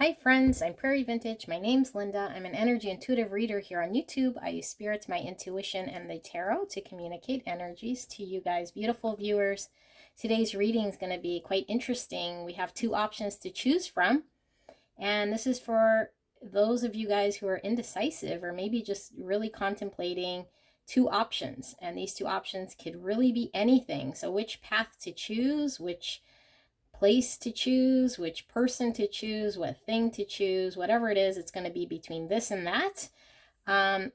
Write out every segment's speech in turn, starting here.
Hi friends, I'm Prairie Vintage. My name's Linda. I'm an energy intuitive reader here on YouTube. I use spirits, my intuition, and the tarot to communicate energies to you guys, beautiful viewers. Today's reading is going to be quite interesting. We have two options to choose from, and this is for those of you guys who are indecisive or maybe just really contemplating two options, and these two options could really be anything. So which path to choose, which place to choose, which person to choose, what thing to choose, whatever it is, it's going to be between this and that.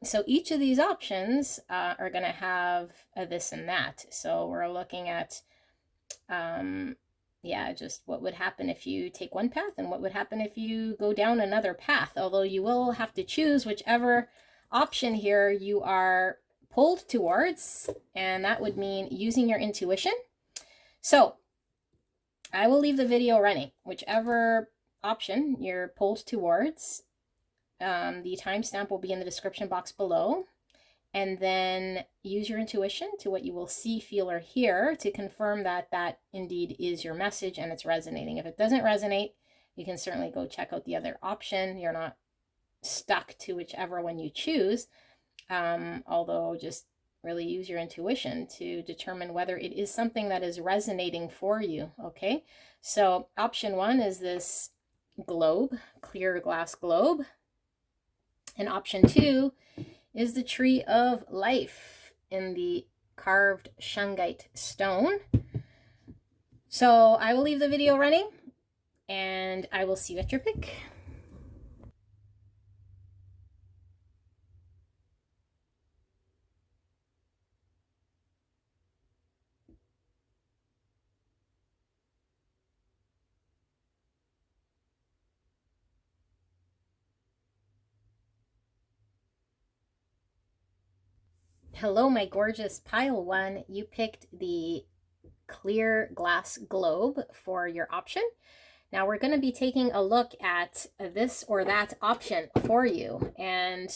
So each of these options are going to have a this and that. So we're looking at, just what would happen if you take one path and what would happen if you go down another path. Although you will have to choose whichever option here you are pulled towards, and that would mean using your intuition. So I will leave the video running, whichever option you're pulled towards. The timestamp will be in the description box below. And then use your intuition to what you will see, feel, or hear to confirm that that indeed is your message and it's resonating. If it doesn't resonate, you can certainly go check out the other option. You're not stuck to whichever one you choose, although just really use your intuition to determine whether it is something that is resonating for you. Okay, so option one is this globe, clear glass globe, and option two is the tree of life in the carved shungite stone. So I will leave the video running and I will see you at your pick. Hello, my gorgeous pile one. You picked the clear glass globe for your option. Now we're going to be taking a look at this or that option for you, and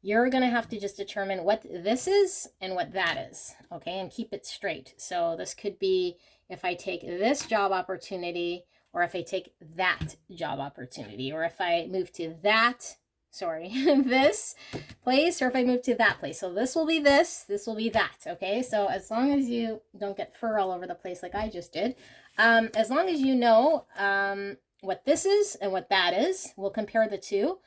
you're going to have to just determine what this is and what that is, okay, and keep it straight. So this could be if I take this job opportunity, or if I take that job opportunity, or if I move to that, this place, or if I move to that place. So this will be this will be that, okay? So as long as you don't get fur all over the place like I just did, as long as you know what this is and what that is, we'll compare the two.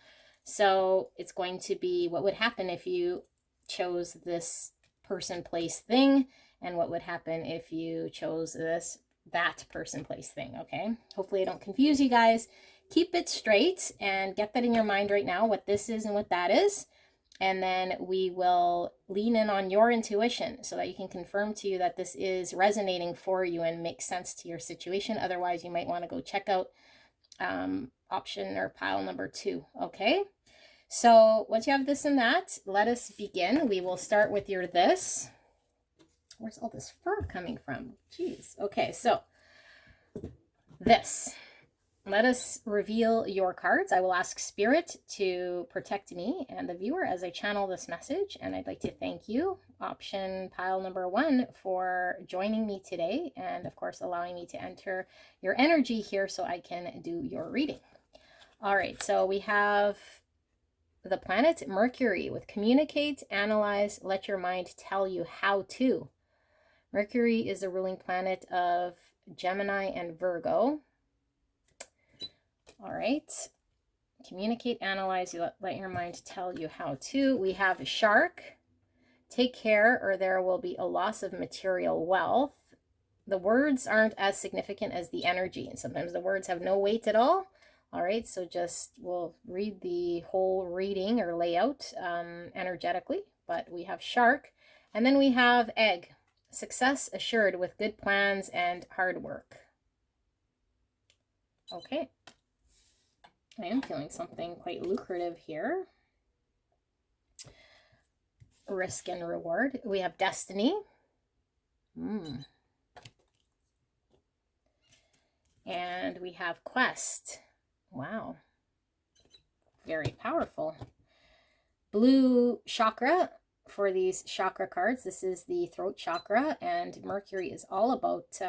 So it's going to be what would happen if you chose this person, place, thing, and what would happen if you chose that person, place, thing, okay? Hopefully I don't confuse you guys. Keep it straight and get that in your mind right now, what this is and what that is. And then we will lean in on your intuition so that you can confirm to you that this is resonating for you and makes sense to your situation. Otherwise, you might want to go check out option or pile number 2, okay? So once you have this and that, let us begin. We will start with your this. Where's all this fur coming from? Jeez. Okay, so this. Let us reveal your cards. I will ask Spirit to protect me and the viewer as I channel this message. And I'd like to thank you, option pile number 1, for joining me today. And of course, allowing me to enter your energy here so I can do your reading. All right, so we have the planet Mercury with communicate, analyze, let your mind tell you how to. Mercury is the ruling planet of Gemini and Virgo. All right, communicate, analyze, let your mind tell you how to. We have shark, take care or there will be a loss of material wealth. The words aren't as significant as the energy, and sometimes the words have no weight at all. All right, so just we'll read the whole reading or layout energetically, but we have shark, and then we have egg, success assured with good plans and hard work. Okay. I am feeling something quite lucrative here. Risk and reward. We have destiny. And we have quest. Wow. Very powerful. Blue chakra for these chakra cards. This is the throat chakra, and Mercury is all about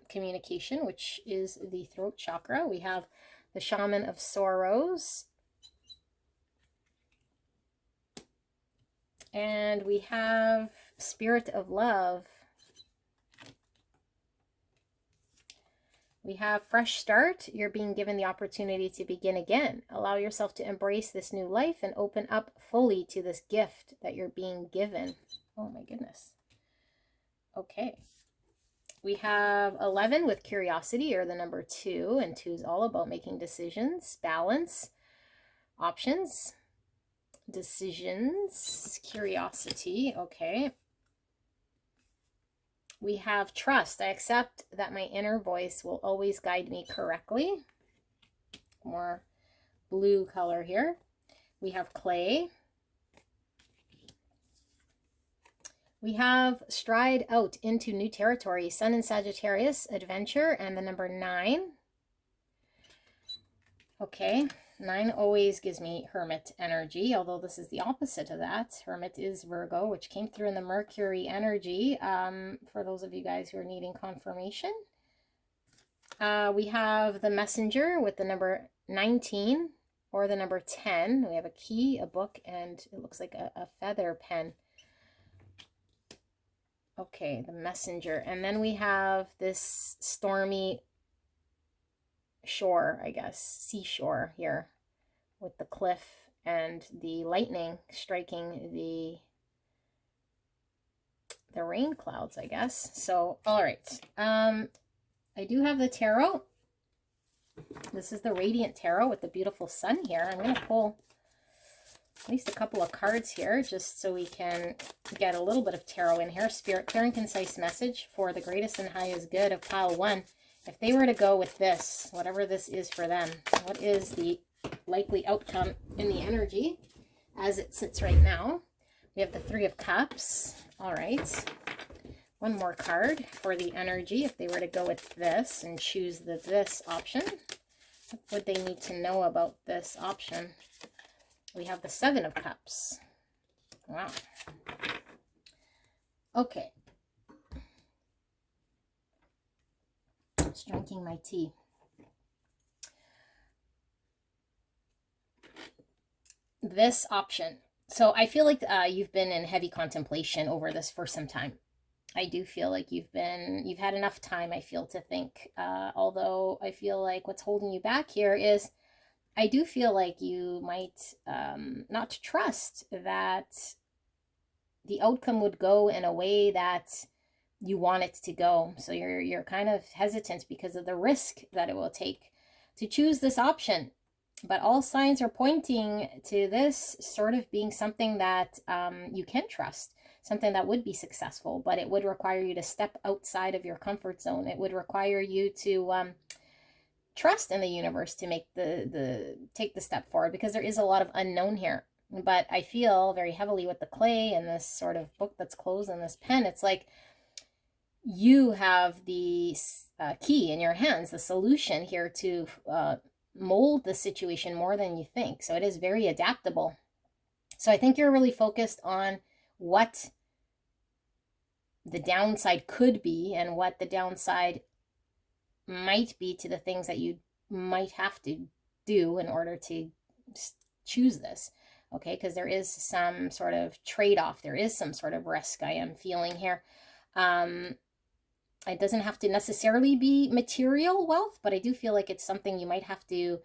communication, which is the throat chakra. We have the Shaman of Sorrows. And we have Spirit of Love. We have Fresh Start. You're being given the opportunity to begin again. Allow yourself to embrace this new life and open up fully to this gift that you're being given. Oh my goodness. Okay. We have 11 with Curiosity, or the number 2, and 2 is all about making decisions, balance, options, decisions, curiosity. Okay. We have Trust. I accept that my inner voice will always guide me correctly. More blue color here. We have Clay. We have Stride Out into New Territory, Sun in Sagittarius, Adventure, and the number 9. Okay, 9 always gives me Hermit energy, although this is the opposite of that. Hermit is Virgo, which came through in the Mercury energy, for those of you guys who are needing confirmation. We have the Messenger with the number 19, or the number 10. We have a key, a book, and it looks like a feather pen. Okay, the Messenger. And then we have this stormy shore, I guess, seashore here, with the cliff and the lightning striking the rain clouds, I guess. So, all right. I do have the tarot. This is the Radiant Tarot with the beautiful sun here. I'm going to pull at least a couple of cards here just so we can get a little bit of tarot in here. Spirit, clear and concise message for the greatest and highest good of pile 1. If they were to go with this, whatever this is for them, what is the likely outcome in the energy as it sits right now? We have the 3 of Cups. All right. One more card for the energy. If they were to go with this and choose the this option, what would they need to know about this option? We have the 7 of Cups. Wow. Okay. Just drinking my tea. This option. So I feel like you've been in heavy contemplation over this for some time. I do feel like you've had enough time, I feel, to think. Although I feel like what's holding you back here is I do feel like you might not trust that the outcome would go in a way that you want it to go. So you're kind of hesitant because of the risk that it will take to choose this option. But all signs are pointing to this sort of being something that you can trust, something that would be successful, but it would require you to step outside of your comfort zone. It would require you to trust in the universe to make take the step forward, because there is a lot of unknown here. But I feel very heavily with the clay and this sort of book that's closed and this pen, it's like you have the key in your hands, the solution here to mold the situation more than you think. So it is very adaptable. So I think you're really focused on what the downside could be and what the downside might be to the things that you might have to do in order to choose this. Okay, because there is some sort of trade-off. There is some sort of risk I am feeling here. It doesn't have to necessarily be material wealth, but I do feel like it's something you might have to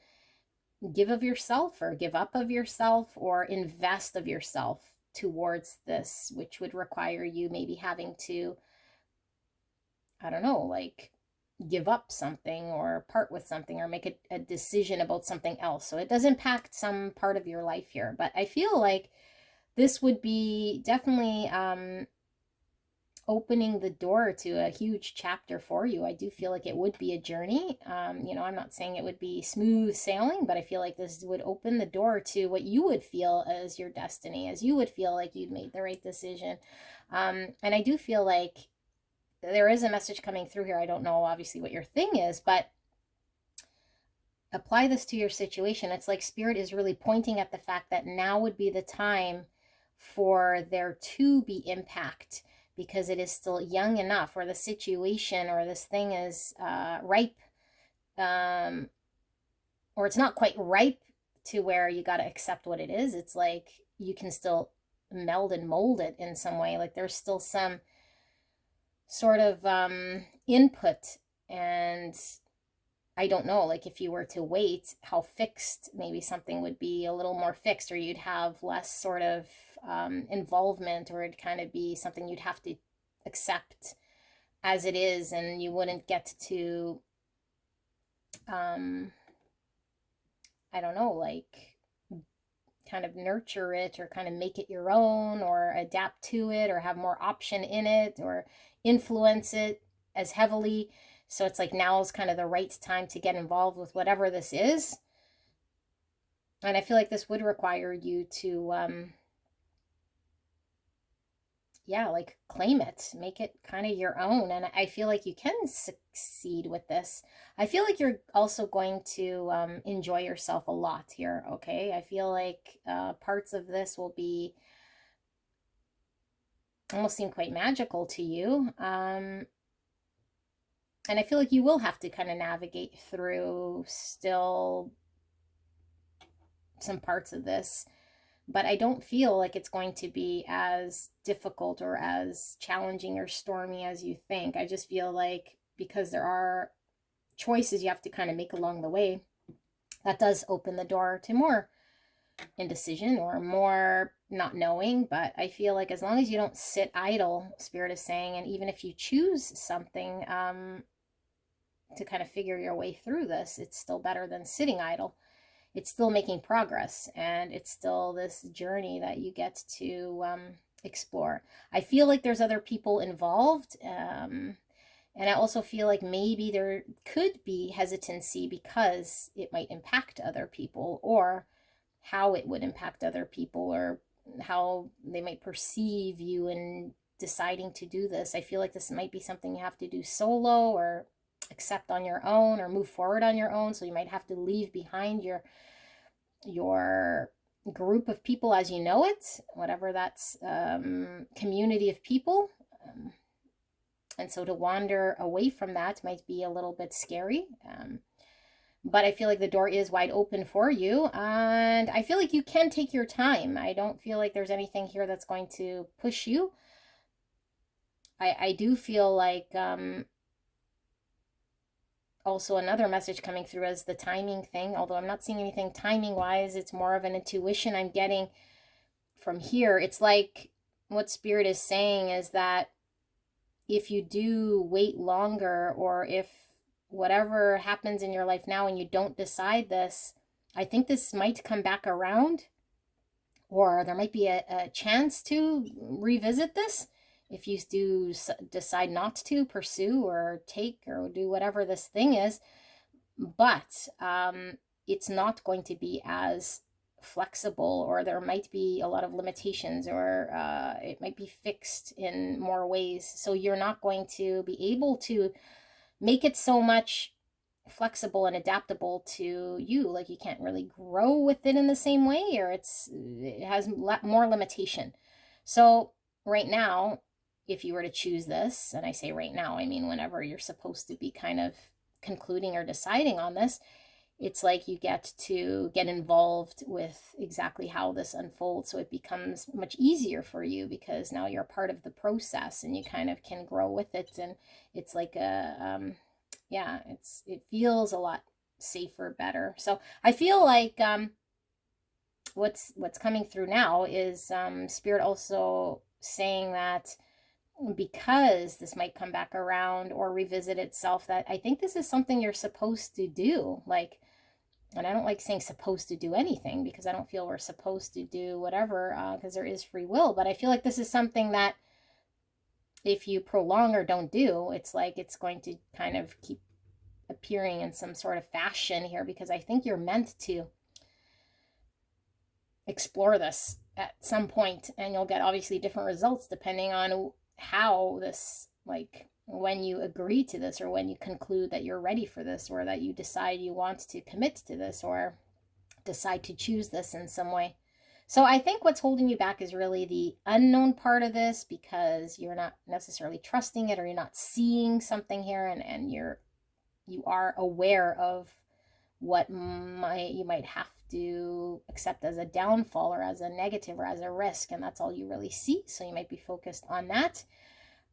give of yourself or give up of yourself or invest of yourself towards this, which would require you maybe having to, I don't know, like give up something or part with something or make a decision about something else. So it does impact some part of your life here. But I feel like this would be definitely opening the door to a huge chapter for you. I do feel like it would be a journey. You know, I'm not saying it would be smooth sailing, but I feel like this would open the door to what you would feel as your destiny, as you would feel like you'd made the right decision. And I do feel like there is a message coming through here. I don't know, obviously, what your thing is, but apply this to your situation. It's like Spirit is really pointing at the fact that now would be the time for there to be impact, because it is still young enough, or the situation or this thing is ripe or it's not quite ripe to where you got to accept what it is. It's like you can still meld and mold it in some way. Like there's still some sort of input. And I don't know, like if you were to wait, how fixed maybe something would be, a little more fixed, or you'd have less sort of involvement, or it'd kind of be something you'd have to accept as it is, and you wouldn't get to I don't know, like kind of nurture it or kind of make it your own or adapt to it or have more option in it or influence it as heavily. So it's like now is kind of the right time to get involved with whatever this is. And I feel like this would require you to yeah, like claim it, make it kind of your own. And I feel like you can succeed with this. I feel like you're also going to enjoy yourself a lot here, okay? I feel like parts of this will be almost seem quite magical to you. And I feel like you will have to kind of navigate through still some parts of this, but I don't feel like it's going to be as difficult or as challenging or stormy as you think. I just feel like because there are choices you have to kind of make along the way, that does open the door to more indecision or more not knowing. But I feel like as long as you don't sit idle, Spirit is saying, and even if you choose something to kind of figure your way through this, it's still better than sitting idle. It's still making progress, and it's still this journey that you get to explore. I feel like there's other people involved, and I also feel like maybe there could be hesitancy because it might impact other people, or how it would impact other people, or how they might perceive you in deciding to do this. I feel like this might be something you have to do solo or accept on your own or move forward on your own. So you might have to leave behind your group of people as you know it, whatever that's community of people. And so to wander away from that might be a little bit scary. But I feel like the door is wide open for you, and I feel like you can take your time. I don't feel like there's anything here that's going to push you. I do feel like also another message coming through as the timing thing, although I'm not seeing anything timing wise. It's more of an intuition I'm getting from here. It's like what Spirit is saying is that if you do wait longer, or if whatever happens in your life now and you don't decide this, I think this might come back around, or there might be a chance to revisit this if you do decide not to pursue or take or do whatever this thing is. But it's not going to be as flexible, or there might be a lot of limitations, or it might be fixed in more ways. So you're not going to be able to make it so much flexible and adaptable to you. Like you can't really grow with it in the same way, or it has more limitation. So right now, if you were to choose this, and I say right now, I mean whenever you're supposed to be kind of concluding or deciding on this, it's like you get to get involved with exactly how this unfolds, so it becomes much easier for you because now you're part of the process and you kind of can grow with it. And it's like yeah, it feels a lot safer, better. So I feel like what's coming through now is Spirit also saying that because this might come back around or revisit itself, that I think this is something you're supposed to do. Like, and I don't like saying supposed to do anything, because I don't feel we're supposed to do whatever, because there is free will. But I feel like this is something that if you prolong or don't do, it's like it's going to kind of keep appearing in some sort of fashion here, because I think you're meant to explore this at some point, and you'll get obviously different results depending on how this, like when you agree to this, or when you conclude that you're ready for this, or that you decide you want to commit to this, or decide to choose this in some way. So I think what's holding you back is really the unknown part of this, because you're not necessarily trusting it, or you're not seeing something here, and you are aware of what you might have to accept as a downfall or as a negative or as a risk, and that's all you really see. So you might be focused on that.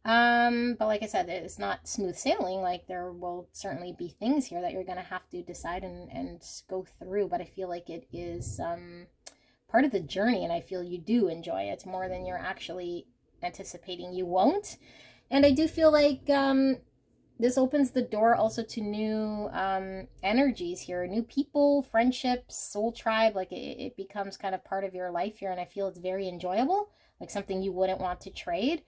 But like I said, it's not smooth sailing. Like, there will certainly be things here that you're going to have to decide and go through, but I feel like it is part of the journey, and I feel you do enjoy it more than you're actually anticipating you won't. And I do feel like this opens the door also to new energies here, new people, friendships, soul tribe. Like, it becomes kind of part of your life here, and I feel it's very enjoyable, like something you wouldn't want to trade.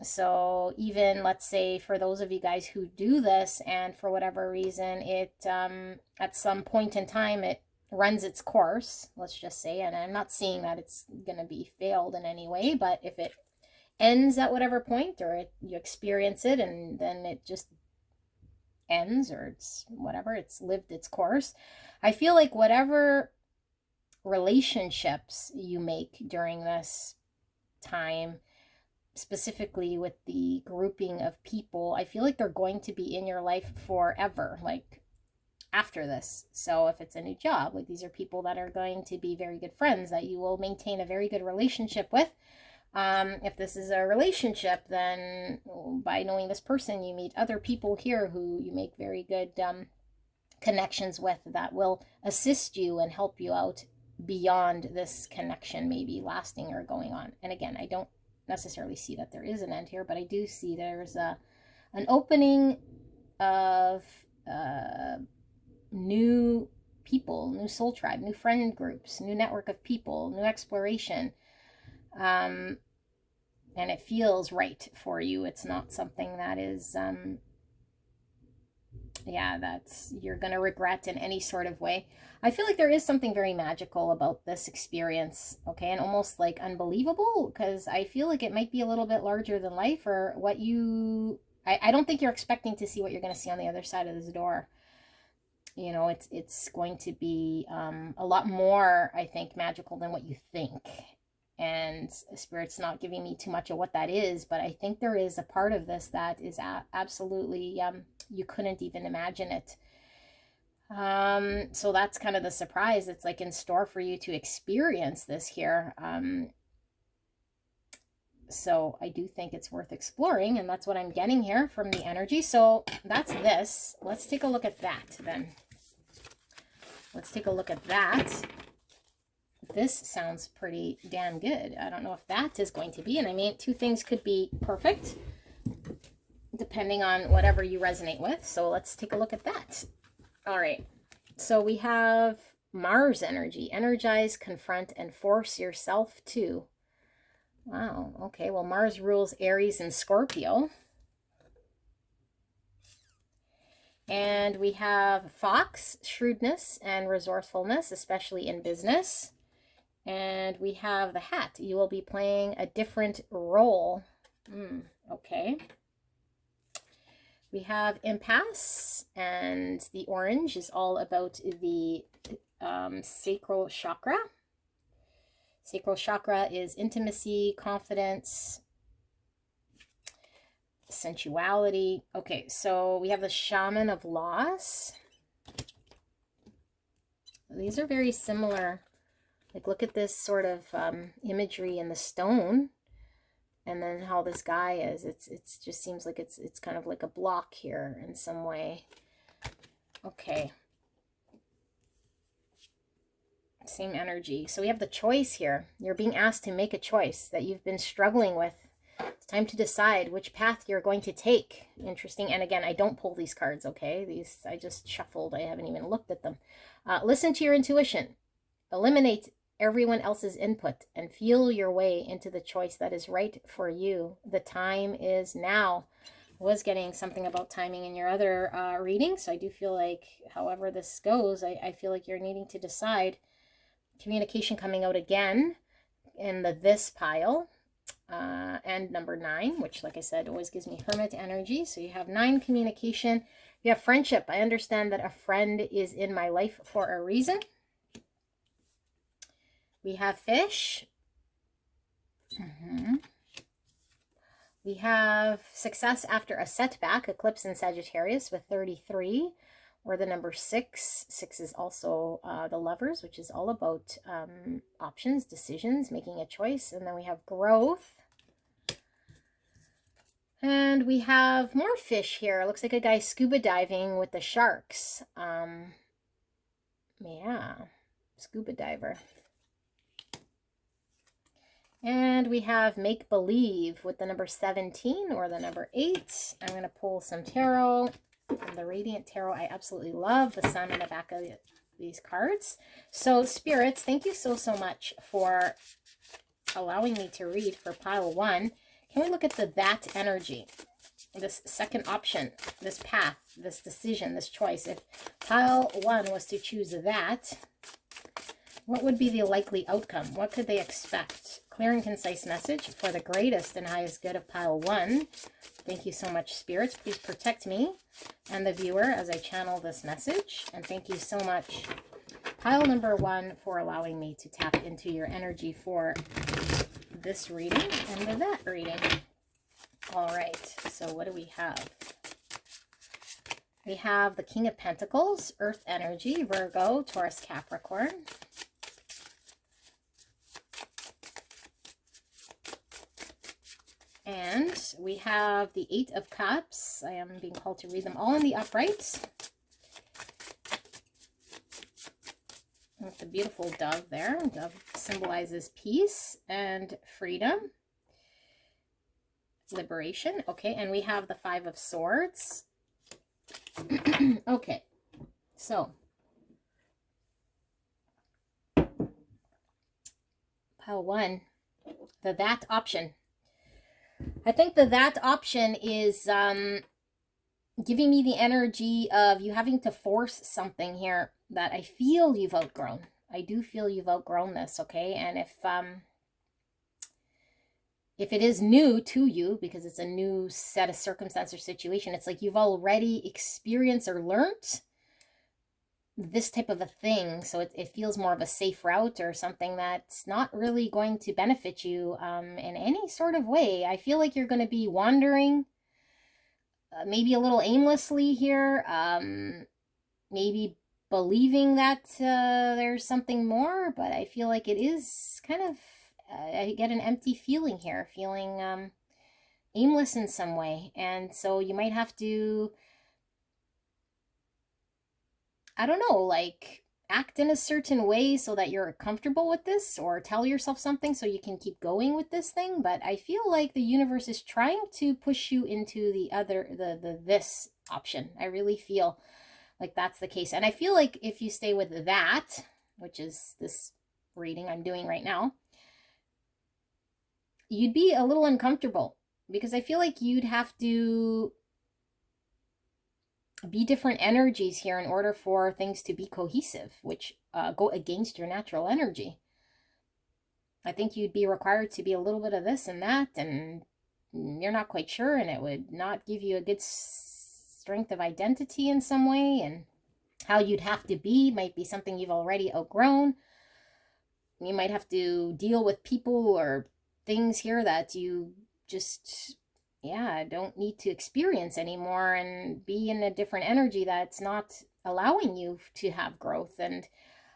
So even, let's say, for those of you guys who do this and for whatever reason it at some point in time it runs its course, let's just say, and I'm not seeing that it's going to be failed in any way, but if it ends at whatever point, or you experience it and then it just ends, or it's whatever, it's lived its course, I feel like whatever relationships you make during this time, specifically with the grouping of people, I feel like they're going to be in your life forever, like after this. So if it's a new job, like, these are people that are going to be very good friends that you will maintain a very good relationship with. If this is a relationship, then by knowing this person, you meet other people here who you make very good connections with that will assist you and help you out beyond this connection maybe lasting or going on. And again, I don't necessarily see that there is an end here, but I do see there's an opening of new people, new soul tribe, new friend groups, new network of people, new exploration. And it feels right for you. It's not something that is that's you're gonna regret in any sort of way. I feel like there is something very magical about this experience, okay, and almost like unbelievable, because I feel like it might be a little bit larger than life, or what you I don't think you're expecting to see what you're going to see on the other side of this door. You know, it's going to be a lot more, I think, magical than what you think. And Spirit's not giving me too much of what that is, but I think there is a part of this that is absolutely you couldn't even imagine it. So that's kind of the surprise. It's like in store for you to experience this here. So I do think it's worth exploring, and that's what I'm getting here from the energy. So that's this. Let's take a look at that then. Let's take a look at that. This sounds pretty damn good. I don't know if that is going to be, and I mean, two things could be perfect depending on whatever you resonate with. So let's take a look at that. All right. So we have Mars energy. Energize, confront, and force yourself to. Wow. Okay. Well, Mars rules Aries and Scorpio. And we have Fox, shrewdness and resourcefulness, especially in business. And we have the Hat. You will be playing a different role. Okay. We have Impasse, and the orange is all about the sacral chakra. Sacral chakra is intimacy, confidence, sensuality. Okay, so we have the Shaman of Loss. These are very similar. Like, look at this sort of imagery in the stone, and then how this guy is. It's just seems like it's kind of like a block here in some way. Okay. Same energy. So we have the choice here. You're being asked to make a choice that you've been struggling with. It's time to decide which path you're going to take. Interesting. And again, I don't pull these cards, okay? These I just shuffled. I haven't even looked at them. Listen to your intuition. Eliminate everyone else's input and feel your way into the choice that is right for you. The time is now. I was getting something about timing in your other reading, so I do feel like however this goes, I feel like you're needing to decide. Communication coming out again in the this pile. And number 9, which, like I said, always gives me Hermit energy. So you have 9, communication. You have friendship. I understand that a friend is in my life for a reason. We have Fish. We have success after a setback, Eclipse in Sagittarius with 33. or the number 6. 6 is also the Lovers, which is all about options, decisions, making a choice. And then we have growth. And we have more fish here. It looks like a guy scuba diving with the sharks. Yeah, scuba diver. And we have make believe with the number 17 or the number 8. I'm going to pull some tarot. And the Radiant Tarot, I absolutely love the sun on the back of these cards. So spirits, thank you so much for allowing me to read for pile 1. Can we look at the that energy, this second option, this path, this decision, this choice? If pile 1 was to choose that, what would be the likely outcome? What could they expect? Clear and concise message for the greatest and highest good of pile 1. Thank you so much, spirits. Please protect me and the viewer as I channel this message. And thank you so much, pile number 1, for allowing me to tap into your energy for this reading and that reading. All right, so what do we have? We have the King of Pentacles, Earth energy, Virgo, Taurus, Capricorn. And we have the 8 of Cups. I am being called to read them all in the uprights. With the beautiful dove there. Dove symbolizes peace and freedom. Liberation. Okay, and we have the 5 of Swords. Okay, so pile 1, the that option. I think the that option is giving me the energy of you having to force something here that I feel you've outgrown. I do feel you've outgrown this, okay? And if it is new to you, because it's a new set of circumstance or situation, it's like you've already experienced or learnt this type of a thing. So it feels more of a safe route or something that's not really going to benefit you in any sort of way. I feel like you're going to be wandering maybe a little aimlessly here, maybe believing that there's something more, but I feel like it is kind of, I get an empty feeling here, feeling aimless in some way. And so you might have to, I don't know, like act in a certain way so that you're comfortable with this, or tell yourself something so you can keep going with this thing. But I feel like the universe is trying to push you into the other, this option. I really feel like that's the case. And I feel like if you stay with that, which is this reading I'm doing right now, you'd be a little uncomfortable, because I feel like you'd have to be different energies here in order for things to be cohesive, which go against your natural energy. I think you'd be required to be a little bit of this and that, and you're not quite sure, and it would not give you a good strength of identity in some way, and how you'd have to be might be something you've already outgrown. You might have to deal with people or things here that you just, yeah, don't need to experience anymore, and be in a different energy that's not allowing you to have growth. And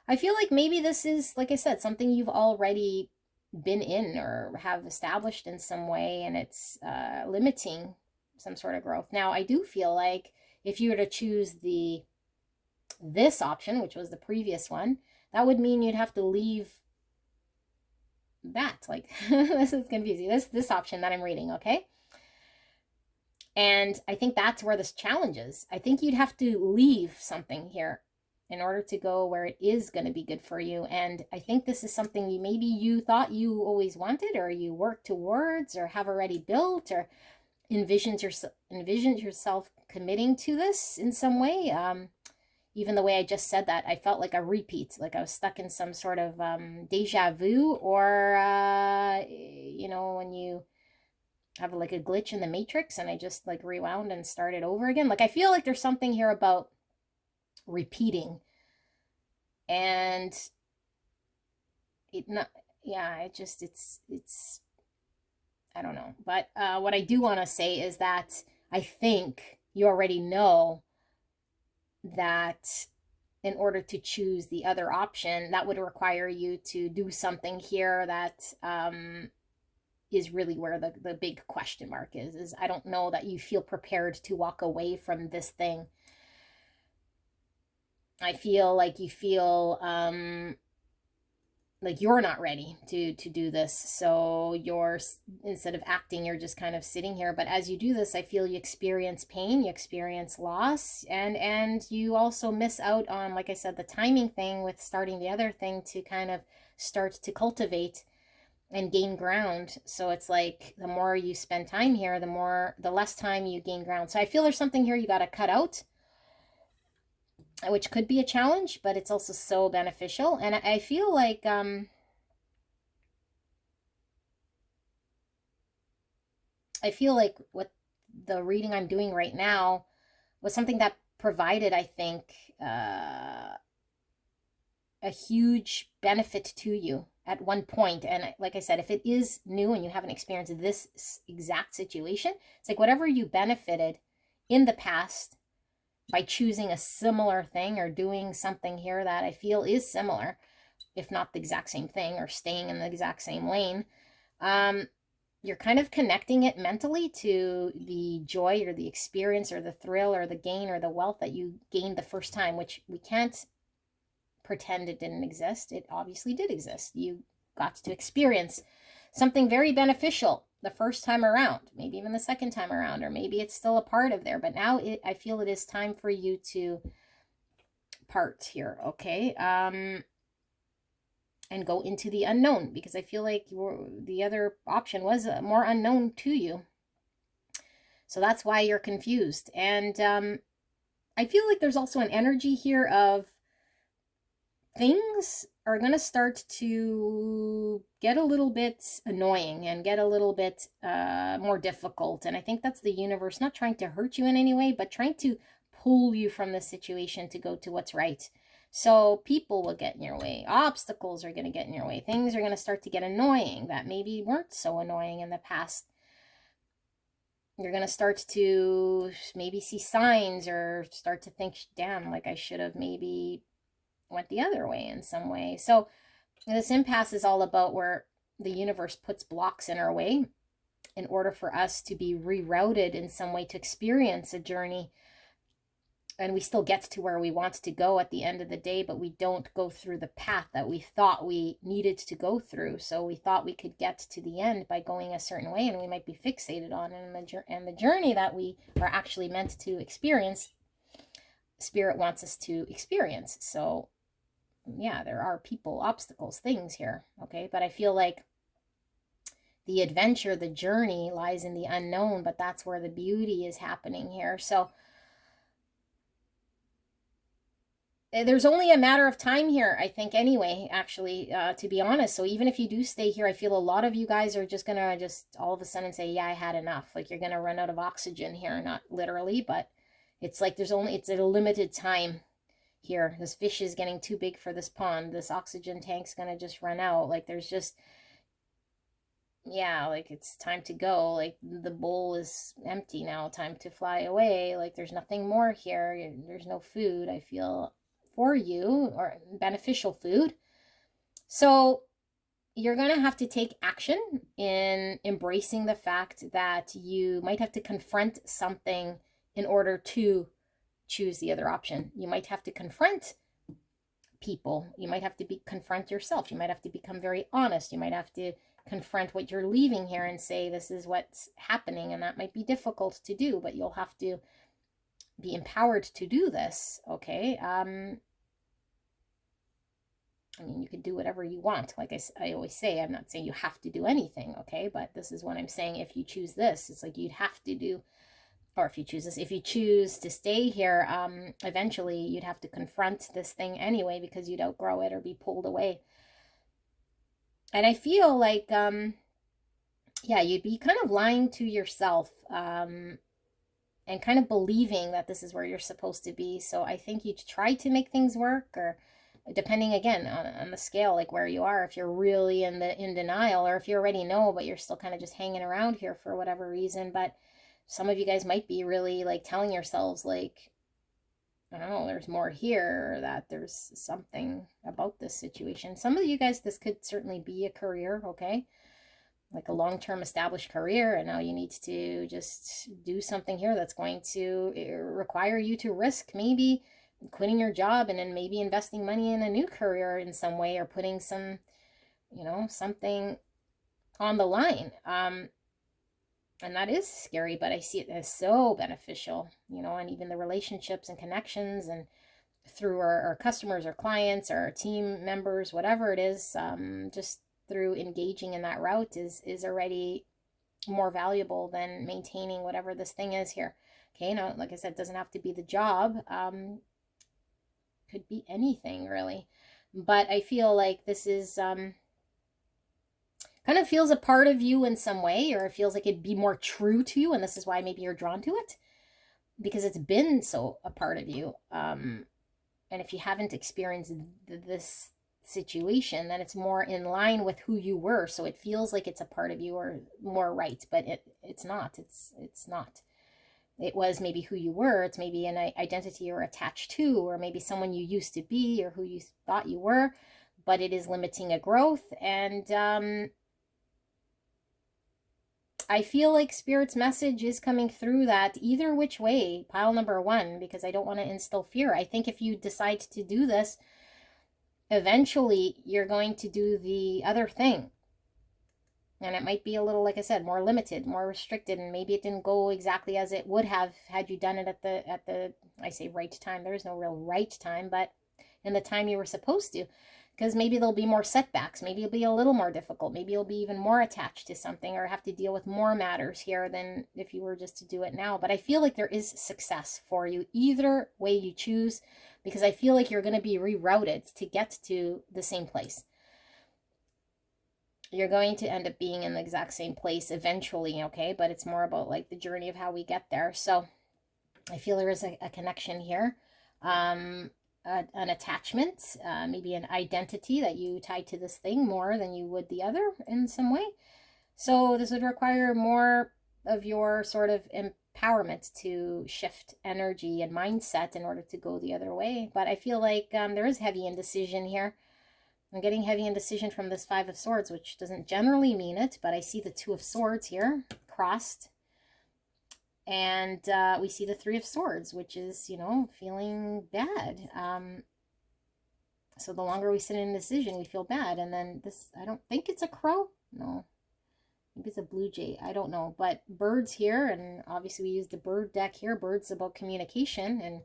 I feel like maybe this is, like I said, something you've already been in or have established in some way, and it's limiting some sort of growth. Now, I do feel like if you were to choose this option, which was the previous one, that would mean you'd have to leave that. Like, this is confusing. This option that I'm reading, okay? And I think that's where this challenge is. I think you'd have to leave something here in order to go where it is going to be good for you. And I think this is something you thought you always wanted, or you worked towards, or have already built, or envisioned yourself committing to this in some way. Even the way I just said that, I felt like a repeat, like I was stuck in some sort of deja vu, or you know, when you have like a glitch in the matrix and I just like rewound and started over again. Like I feel like there's something here about repeating, and it's I don't know. But what I do want to say is that I think you already know that in order to choose the other option, that would require you to do something here that is really where the big question mark is I don't know that you feel prepared to walk away from this thing. I feel like you feel like you're not ready to do this, so you're, instead of acting, you're just kind of sitting here. But as you do this, I feel you experience pain, you experience loss, and you also miss out on, like I said, the timing thing with starting the other thing to kind of start to cultivate and gain ground. So it's like the more you spend time here, the less time you gain ground. So I feel there's something here you got to cut out, which could be a challenge, but it's also so beneficial. And I feel like what the reading I'm doing right now was something that provided, I think, a huge benefit to you at one point. And like I said, if it is new and you haven't experienced this exact situation, it's like whatever you benefited in the past by choosing a similar thing or doing something here that I feel is similar, if not the exact same thing, or staying in the exact same lane, you're kind of connecting it mentally to the joy or the experience or the thrill or the gain or the wealth that you gained the first time, which we can't pretend it didn't exist. It obviously did exist. You got to experience something very beneficial the first time around, maybe even the second time around, or maybe it's still a part of there, but now I feel it is time for you to part here, okay? And go into the unknown, because I feel like the other option was more unknown to you. So that's why you're confused. And I feel like there's also an energy here of things are going to start to get a little bit annoying and get a little bit more difficult. And I think that's the universe not trying to hurt you in any way, but trying to pull you from the situation to go to what's right. So people will get in your way. Obstacles are going to get in your way. Things are going to start to get annoying that maybe weren't so annoying in the past. You're going to start to maybe see signs or start to think, damn, like I should have maybe went the other way in some way. So this impasse is all about where the universe puts blocks in our way in order for us to be rerouted in some way to experience a journey. And we still get to where we want to go at the end of the day, but we don't go through the path that we thought we needed to go through. So we thought we could get to the end by going a certain way, and we might be fixated on it. And the journey that we are actually meant to experience, Spirit wants us to experience. So yeah, there are people, obstacles, things here, okay? But I feel like the adventure, the journey lies in the unknown, but that's where the beauty is happening here. So there's only a matter of time here, I think, anyway, actually, to be honest. So even if you do stay here, I feel a lot of you guys are just gonna all of a sudden say, yeah, I had enough. Like you're gonna run out of oxygen here, not literally, but it's like it's a limited time here. This fish is getting too big for this pond. This oxygen tank's gonna just run out. Like there's just, yeah, like it's time to go. Like the bowl is empty now, time to fly away. Like there's nothing more here. There's no food, I feel, for you, or beneficial food. So you're gonna have to take action in embracing the fact that you might have to confront something in order to choose the other option. You might have to confront people. You might have to confront yourself. You might have to become very honest. You might have to confront what you're leaving here and say, this is what's happening. And that might be difficult to do, but you'll have to be empowered to do this, okay? I mean, you could do whatever you want. Like I always say, I'm not saying you have to do anything, okay? But this is what I'm saying. If you choose this, it's like you'd have to do, or if you choose this, if you choose to stay here, eventually you'd have to confront this thing anyway, because you'd outgrow it or be pulled away. And I feel like, yeah, you'd be kind of lying to yourself, and kind of believing that this is where you're supposed to be. So I think you'd try to make things work, or depending again on the scale, like where you are, if you're really in denial, or if you already know, but you're still kind of just hanging around here for whatever reason. But some of you guys might be really like telling yourselves like, I don't know, there's more here, that there's something about this situation. Some of you guys, this could certainly be a career, okay? Like a long-term established career, and now you need to just do something here that's going to require you to risk maybe quitting your job and then maybe investing money in a new career in some way, or putting some, you know, something on the line. And that is scary, but I see it as so beneficial, you know, and even the relationships and connections, and through our customers or clients or our team members, whatever it is, just through engaging in that route is already more valuable than maintaining whatever this thing is here. Okay, now, like I said, it doesn't have to be the job. Could be anything, really. But I feel like this is kind of feels a part of you in some way, or it feels like it'd be more true to you, and this is why maybe you're drawn to it, because it's been so a part of you. And if you haven't experienced this situation, then it's more in line with who you were, so it feels like it's a part of you, or more right, but it's not. It's not. It was maybe who you were. It's maybe an identity you're attached to, or maybe someone you used to be, or who you thought you were, but it is limiting a growth. And I feel like Spirit's message is coming through that either which way, pile number one, because I don't want to instill fear. I think if you decide to do this, eventually you're going to do the other thing. And it might be a little, like I said, more limited, more restricted, and maybe it didn't go exactly as it would have had you done it at the I say right time. There is no real right time, but in the time you were supposed to. Because maybe there'll be more setbacks. Maybe it'll be a little more difficult. Maybe you'll be even more attached to something, or have to deal with more matters here than if you were just to do it now. But I feel like there is success for you either way you choose, because I feel like you're going to be rerouted to get to the same place. You're going to end up being in the exact same place eventually, okay? But it's more about like the journey of how we get there. So I feel there is a connection here. An attachment, maybe an identity that you tie to this thing more than you would the other in some way. So this would require more of your sort of empowerment to shift energy and mindset in order to go the other way. But I feel like there is heavy indecision here. I'm getting heavy indecision from this Five of Swords, which doesn't generally mean it, but I see the Two of Swords here crossed. And we see the Three of Swords, which is, you know, feeling bad. So the longer we sit in indecision, we feel bad. And then this, I don't think it's a crow. No, maybe it's a blue jay. I don't know. But birds here, and obviously we use the bird deck here. Birds about communication. And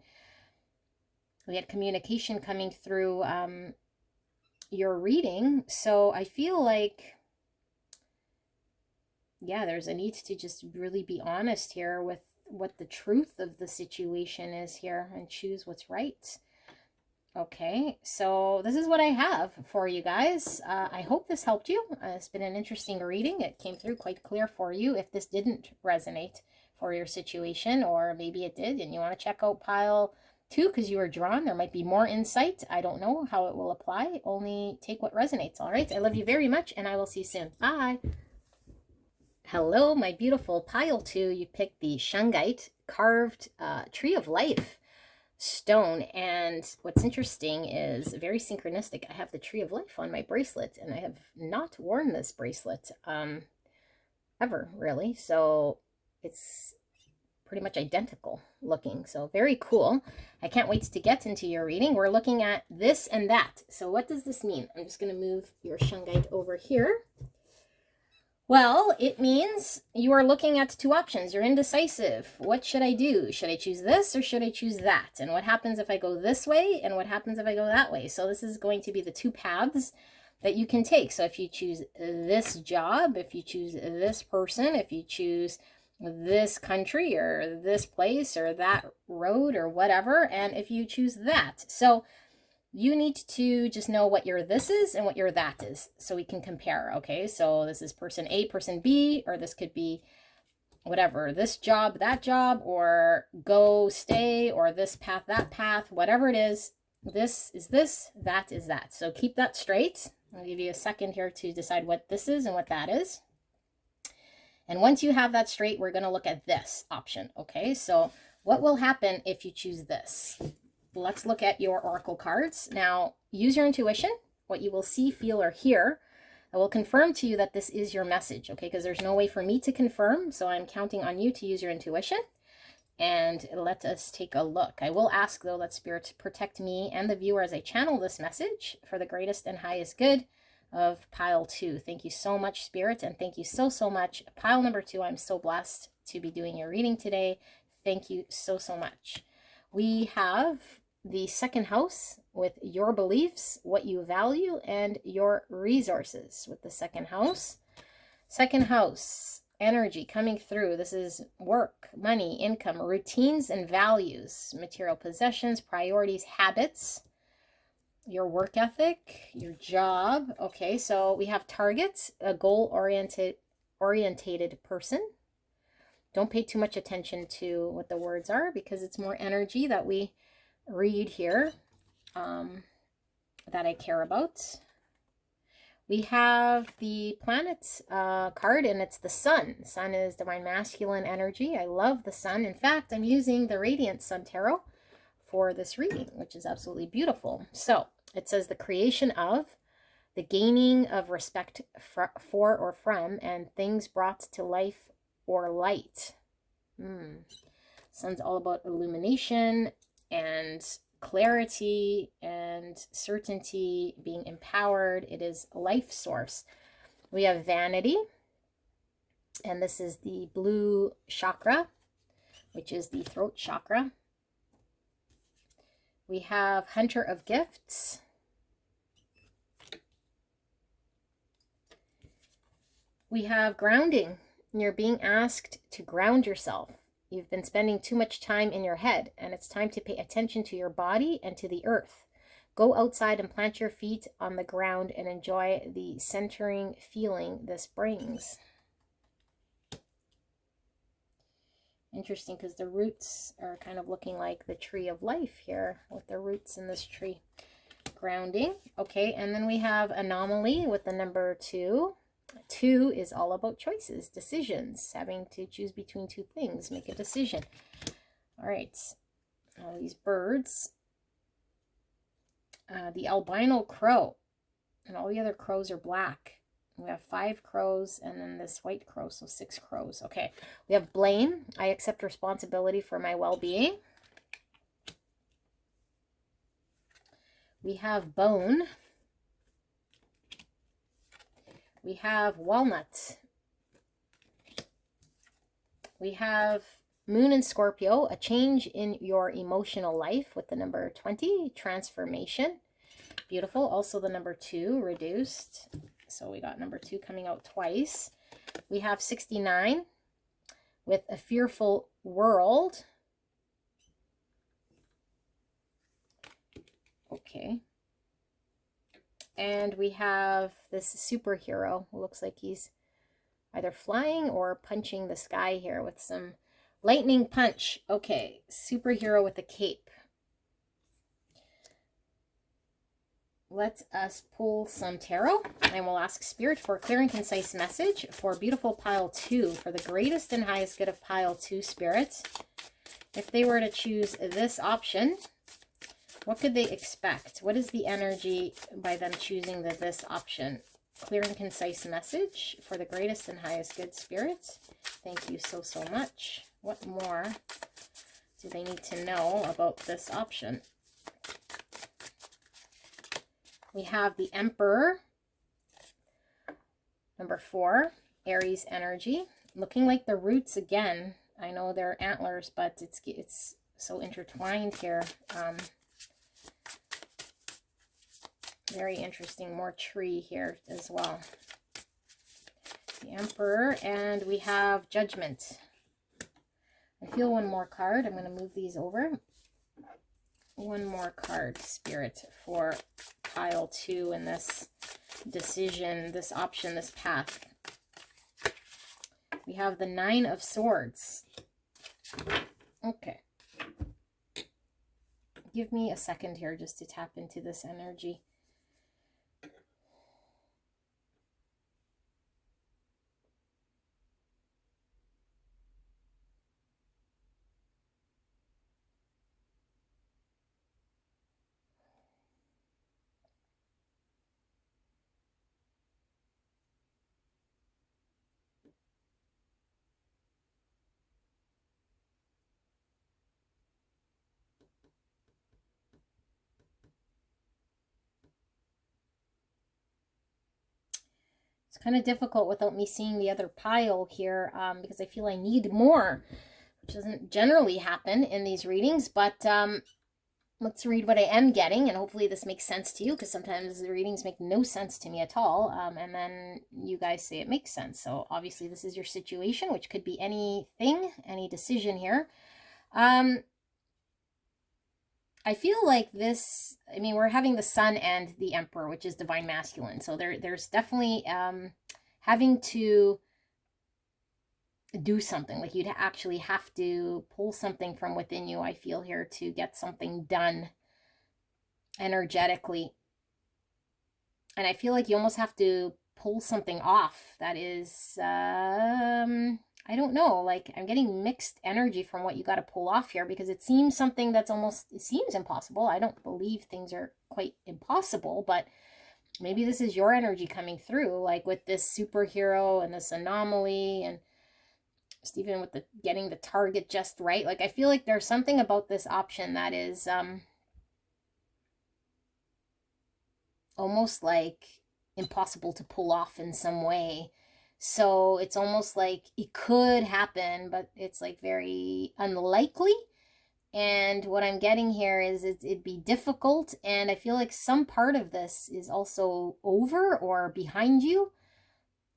we had communication coming through your reading. So I feel like, yeah, there's a need to just really be honest here with what the truth of the situation is here, and choose what's right. Okay, so this is what I have for you guys. I hope this helped you. It's been an interesting reading. It came through quite clear for you. If this didn't resonate for your situation, or maybe it did, and you want to check out pile 2 because you were drawn, there might be more insight. I don't know how it will apply. Only take what resonates. All right, I love you very much, and I will see you soon. Bye. Hello, my beautiful pile 2. You picked the shungite carved tree of life stone, and what's interesting is very synchronistic. I have the tree of life on my bracelet, and I have not worn this bracelet ever, really. So it's pretty much identical looking. So very cool. I can't wait to get into your reading. We're looking at this and that. So what does this mean? I'm just going to move your shungite over here. Well, it means you are looking at 2 options. You're indecisive. What should I do? Should I choose this or should I choose that? And what happens if I go this way? And what happens if I go that way? So this is going to be the 2 paths that you can take. So if you choose this job, if you choose this person, if you choose this country or this place or that road or whatever, and if you choose that. So you need to just know what your this is and what your that is, so we can compare. Okay, so this is person A, person B, or this could be whatever, this job, that job, or go, stay, or this path, that path, whatever it is. This is this, that is that. So keep that straight. I'll give you a second here to decide what this is and what that is. And once you have that straight, we're going to look at this option. Okay, so what will happen if you choose this? let's look at your oracle cards. Now, use your intuition. What you will see, feel, or hear, I will confirm to you that this is your message, okay? Because there's no way for me to confirm, so I'm counting on you to use your intuition. And let us take a look. I will ask, though, that Spirit protect me and the viewer as I channel this message for the greatest and highest good of pile 2. Thank you so much, Spirit, and thank you so, so much. Pile number 2, I'm so blessed to be doing your reading today. Thank you so, so much. We have the second house with your beliefs, what you value, and your resources with the second house. Second house, energy coming through. This is work, money, income, routines and values, material possessions, priorities, habits, your work ethic, your job. Okay, so we have targets, a goal-oriented person. Don't pay too much attention to what the words are because it's more energy that we read here that I care about. We have the planets card, and it's the sun. Sun is divine masculine energy. I love the sun. In fact, I'm using the Radiant Sun Tarot for this reading, which is absolutely beautiful. So it says the creation of, the gaining of respect for or from, and things brought to life or light. Sun's all about illumination and clarity and certainty, being empowered. It is a life source. We have vanity, and this is the blue chakra, which is the throat chakra. We have hunter of gifts. We have grounding. You're being asked to ground yourself. You've been spending too much time in your head, and it's time to pay attention to your body and to the earth. Go outside and plant your feet on the ground and enjoy the centering feeling this brings. Interesting, because the roots are kind of looking like the tree of life here with the roots in this tree. Grounding. Okay, and then we have anomaly with the number 2. 2 is all about choices, decisions, having to choose between two things, make a decision. All right, all these birds. The albino crow, and all the other crows are black. We have 5 crows and then this white crow, so 6 crows. Okay, we have blame. I accept responsibility for my well-being. We have bone. We have walnut. We have moon and Scorpio, a change in your emotional life with the number 20, transformation. Beautiful. Also the number 2, reduced. So we got number 2 coming out twice. We have 69 with a fearful world. Okay. And we have this superhero who looks like he's either flying or punching the sky here with some lightning punch. Okay, superhero with a cape. Let us pull some tarot, and we'll ask Spirit for a clear and concise message for beautiful pile 2, for the greatest and highest good of pile 2, Spirit. If they were to choose this option, what could they expect? What is the energy by them choosing this option? Clear and concise message for the greatest and highest good, Spirit. Thank you so, so much. What more do they need to know about this option? We have the Emperor, number 4, Aries energy. Looking like the roots again. I know they're antlers, but it's so intertwined here. Very interesting. More tree here as well. The Emperor, and we have Judgment. I feel one more card. I'm going to move these over. One more card, Spirit, for pile 2 in this decision, this option, this path. We have the 9 of Swords. Okay. Give me a second here just to tap into this energy. kind of difficult without me seeing the other pile here, because I feel I need more, which doesn't generally happen in these readings. But let's read what I am getting, and hopefully this makes sense to you, because sometimes the readings make no sense to me at all, and then you guys say it makes sense. So obviously this is your situation, which could be anything, any decision here. I feel like this, I mean, we're having the Sun and the Emperor, which is divine masculine. So there's definitely having to do something. Like you'd actually have to pull something from within you, I feel here, to get something done energetically. And I feel like you almost have to pull something off that is, I don't know, like I'm getting mixed energy from what you got to pull off here, because it seems something that's almost, it seems impossible. I don't believe things are quite impossible, but maybe this is your energy coming through, like with this superhero and this anomaly, and just even with the getting the target just right. Like I feel like there's something about this option that is almost like impossible to pull off in some way. So it's almost like it could happen, but it's like very unlikely. And what I'm getting here is it'd be difficult. And I feel like some part of this is also over or behind you.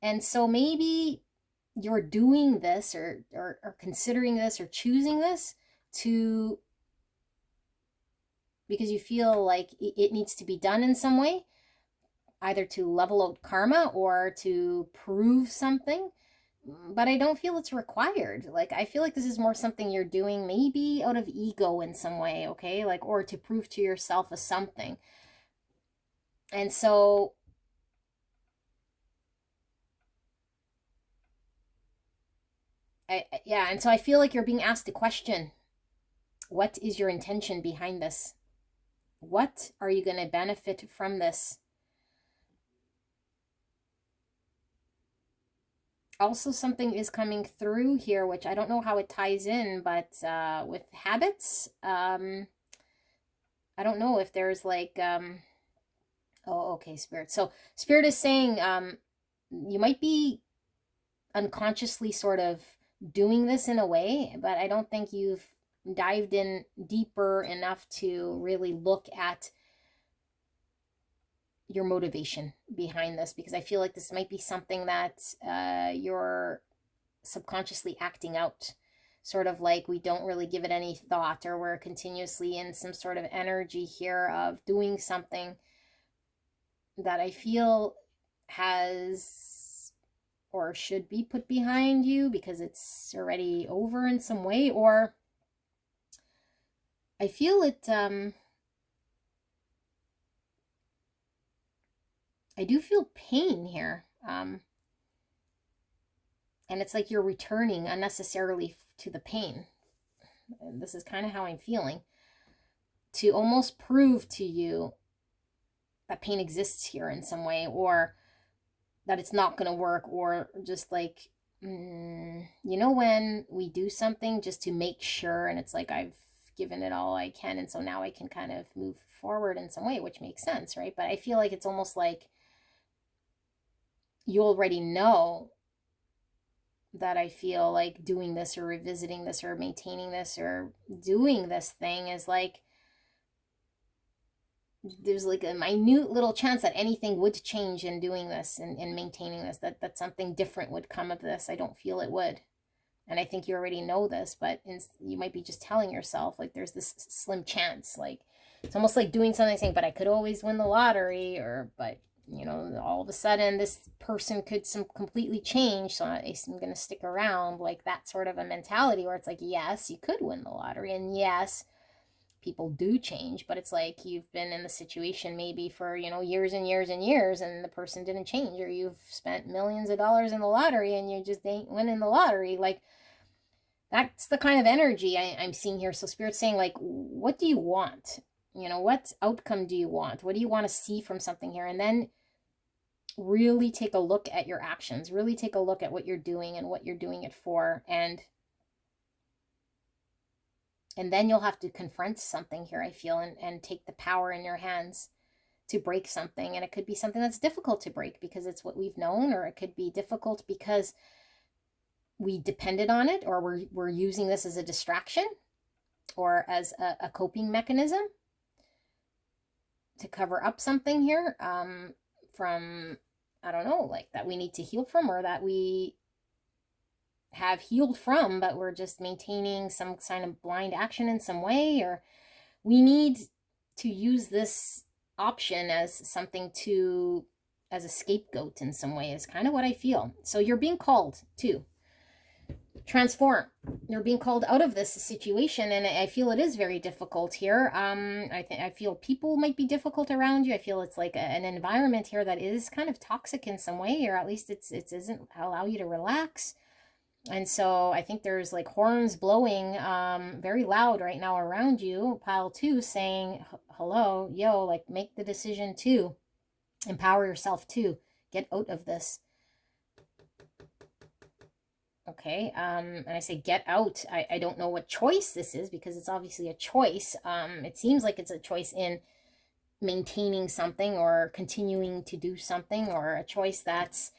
And so maybe you're doing this or considering this or choosing this to, because you feel like it needs to be done in some way, either to level out karma or to prove something. But I don't feel it's required. Like I feel like this is more something you're doing maybe out of ego in some way, okay? Like, or to prove to yourself a something. And so yeah, and so I feel like you're being asked a question. What is your intention behind this? What are you going to benefit from this? Also, something is coming through here, which I don't know how it ties in, but with habits, I don't know if there's like, oh, okay, Spirit. So Spirit is saying you might be unconsciously sort of doing this in a way, but I don't think you've dived in deeper enough to really look at your motivation behind this, because I feel like this might be something that you're subconsciously acting out, sort of like we don't really give it any thought, or we're continuously in some sort of energy here of doing something that I feel has or should be put behind you because it's already over in some way. Or I feel it, I do feel pain here. And it's like you're returning unnecessarily to the pain. And this is kind of how I'm feeling. To almost prove to you that pain exists here in some way, or that it's not going to work, or just like, you know, when we do something just to make sure, and it's like I've given it all I can, and so now I can kind of move forward in some way, which makes sense, right? But I feel like it's almost like you already know that I feel like doing this or revisiting this or maintaining this or doing this thing is like, there's like a minute little chance that anything would change in doing this and maintaining this, that something different would come of this. I don't feel it would. And I think you already know this, but you might be just telling yourself, like, there's this slim chance. Like, it's almost like doing something, saying, but I could always win the lottery, or, but, you know, all of a sudden this person could completely change, so I'm going to stick around. Like that sort of a mentality where it's like, yes, you could win the lottery, and yes, people do change, but it's like you've been in the situation maybe for, you know, years and years and years, and the person didn't change, or you've spent millions of dollars in the lottery and you just ain't winning the lottery. Like, that's the kind of energy I'm seeing here. So Spirit's saying, like, what do you want? You know, what outcome do you want? What do you want to see from something here? And then really take a look at your actions, really take a look at what you're doing and what you're doing it for, and then you'll have to confront something here, I feel, and take the power in your hands to break something. And it could be something that's difficult to break because it's what we've known, or it could be difficult because we depended on it, or we're using this as a distraction or as a coping mechanism to cover up something here, from, I don't know, like that we need to heal from, or that we have healed from, but we're just maintaining some kind of blind action in some way, or we need to use this option as something to, as a scapegoat in some way, is kind of what I feel. So you're being called to transform. You're being called out of this situation, and I feel it is very difficult here. I feel people might be difficult around you. I feel it's like an environment here that is kind of toxic in some way, or at least it isn't allow you to relax. And so I think there's like horns blowing very loud right now around you, pile 2, saying, hello, yo, like make the decision to empower yourself to get out of this. Okay, and I say get out. I don't know what choice this is, because it's obviously a choice. It seems like it's a choice in maintaining something or continuing to do something, or a choice that's,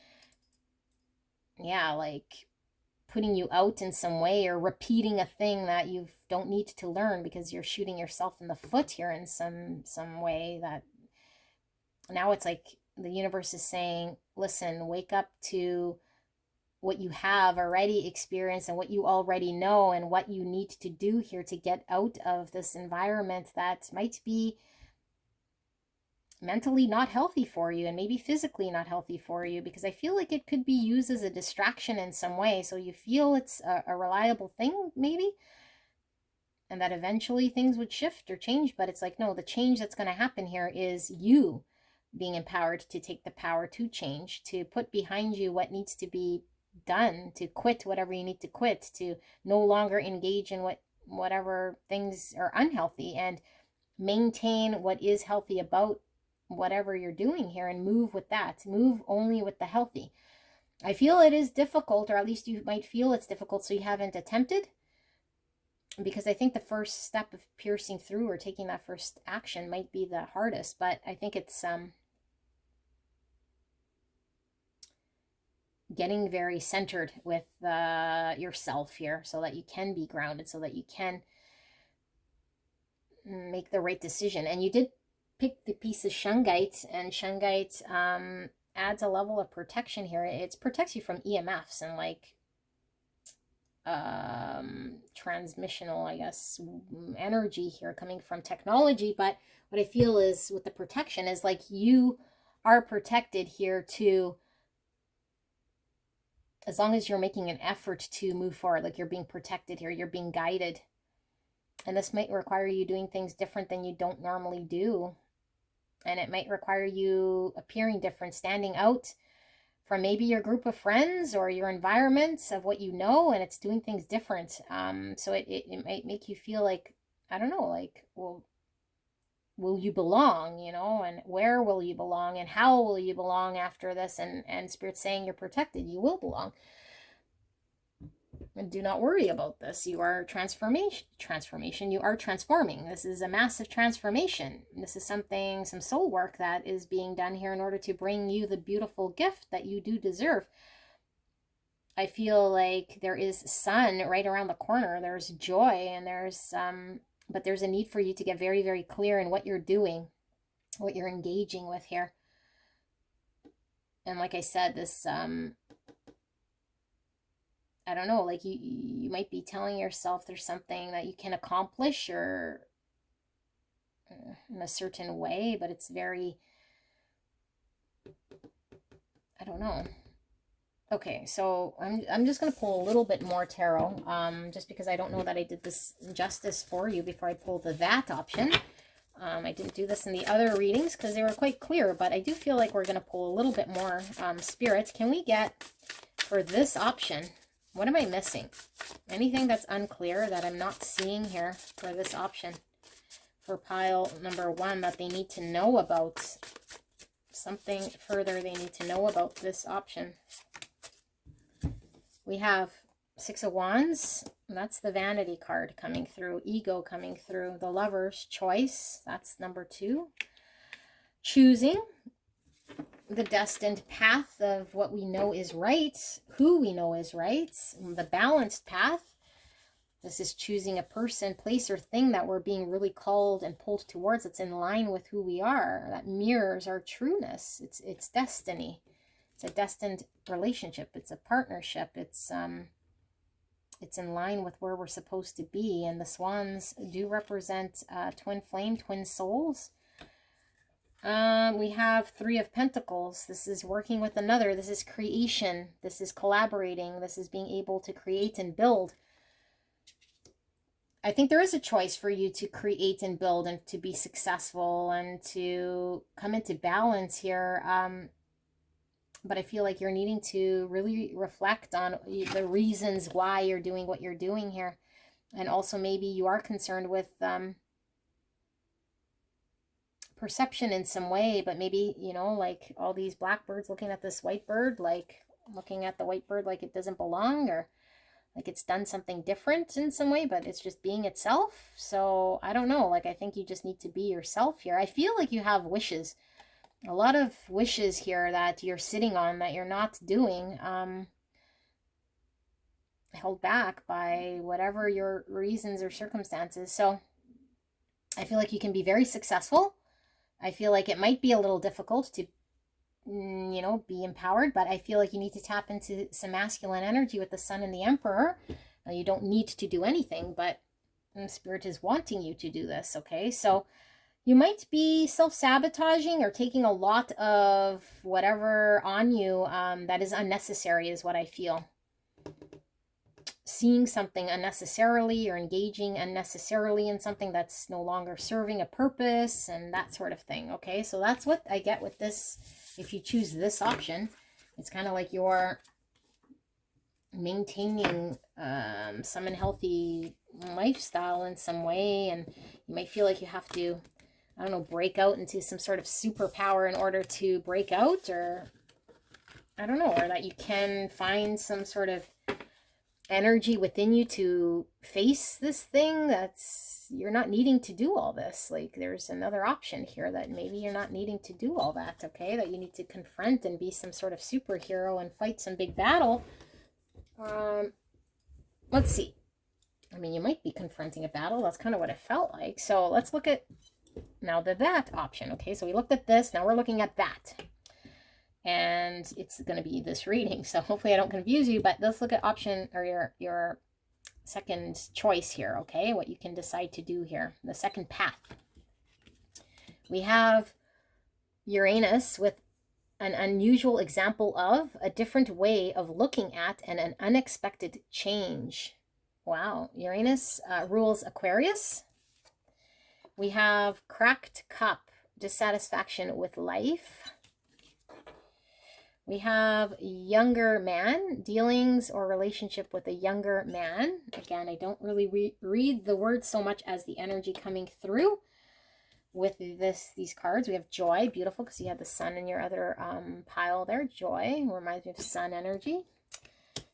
yeah, like putting you out in some way, or repeating a thing that you don't need to learn because you're shooting yourself in the foot here in some way. That now it's like the universe is saying, listen, wake up to what you have already experienced and what you already know, and what you need to do here to get out of this environment that might be mentally not healthy for you, and maybe physically not healthy for you, because I feel like it could be used as a distraction in some way. So you feel it's a reliable thing maybe, and that eventually things would shift or change, but it's like, no, the change that's going to happen here is you being empowered to take the power to change, to put behind you what needs to be done, to quit whatever you need to quit, to no longer engage in whatever things are unhealthy, and maintain what is healthy about whatever you're doing here, and move with that. Move only with the healthy. I feel it is difficult, or at least you might feel it's difficult, so you haven't attempted, because I think the first step of piercing through or taking that first action might be the hardest. But I think it's getting very centered with yourself here, so that you can be grounded, so that you can make the right decision. And you did pick the piece of shungite, and shungite adds a level of protection here. It protects you from EMFs and like transmissional, I guess, energy here coming from technology. But what I feel is with the protection is like you are protected here to, as long as you're making an effort to move forward, like you're being protected here, you're being guided. And this might require you doing things different than you don't normally do. And it might require you appearing different, standing out from maybe your group of friends or your environment of what you know, and it's doing things different. So it might make you feel like, I don't know, like, well, will you belong, you know, and where will you belong, and how will you belong after this? And Spirit's saying you're protected, you will belong. And do not worry about this. You are transformation. You are transforming. This is a massive transformation. This is something, some soul work that is being done here in order to bring you the beautiful gift that you do deserve. I feel like there is sun right around the corner. There's joy, and there's but there's a need for you to get very, very clear in what you're doing, what you're engaging with here. And like I said, this I don't know, like you might be telling yourself there's something that you can accomplish, or in a certain way, but it's very, I don't know. Okay, so I'm just going to pull a little bit more tarot, just because I don't know that I did this justice for you before I pulled that option. I didn't do this in the other readings because they were quite clear, but I do feel like we're going to pull a little bit more Spirit. Can we get, for this option, what am I missing? Anything that's unclear that I'm not seeing here for this option? For pile number 1 that they need to know about. Something further they need to know about this option. We have 6 of Wands. That's the Vanity card coming through. Ego coming through. The Lover's Choice. That's number 2. choosing the destined path of what we know is right, who we know is right, the balanced path. This is choosing a person, place, or thing that we're being really called and pulled towards. That's in line with who we are. That mirrors our trueness. It's destiny. It's a destined relationship. It's a partnership. It's in line with where we're supposed to be. And the swans do represent twin flame, twin souls. We have Three of Pentacles. This is working with another. This is creation. This is collaborating. This is being able to create and build. I think there is a choice for you to create and build and to be successful and to come into balance here. But I feel like you're needing to really reflect on the reasons why you're doing what you're doing here. And also maybe you are concerned with perception in some way, but maybe, you know, like all these blackbirds looking at this white bird, like looking at the white bird like it doesn't belong, or like it's done something different in some way, but it's just being itself. So I don't know, like I think you just need to be yourself here. I feel like you have wishes, a lot of wishes here that you're sitting on that you're not doing, held back by whatever your reasons or circumstances. So I feel like you can be very successful. I feel like it might be a little difficult to, you know, be empowered, but I feel like you need to tap into some masculine energy with the Sun and the Emperor. Now, you don't need to do anything, but Spirit is wanting you to do this, okay? So you might be self-sabotaging or taking a lot of whatever on you that is unnecessary is what I feel. Seeing something unnecessarily or engaging unnecessarily in something that's no longer serving a purpose and that sort of thing, okay? So that's what I get with this. If you choose this option, it's kind of like you're maintaining some unhealthy lifestyle in some way, and you might feel like you have to, I don't know, break out into some sort of superpower in order to break out, or I don't know, or that you can find some sort of energy within you to face this thing. That's, you're not needing to do all this. Like there's another option here that maybe you're not needing to do all that, okay? That you need to confront and be some sort of superhero and fight some big battle. Let's see. I mean, you might be confronting a battle. That's kind of what it felt like. So let's look at now that option, okay? So we looked at this. Now we're looking at that. And it's going to be this reading, so hopefully I don't confuse you, but let's look at option, or your second choice here, okay? What you can decide to do here, the second path. We have Uranus with an unusual example of a different way of looking at and an unexpected change. Wow, Uranus rules Aquarius. We have cracked cup, dissatisfaction with life. We have younger man, dealings or relationship with a younger man. Again, I don't really read the words so much as the energy coming through with these cards. We have joy, beautiful, because you have the sun in your other pile there. Joy reminds me of sun energy.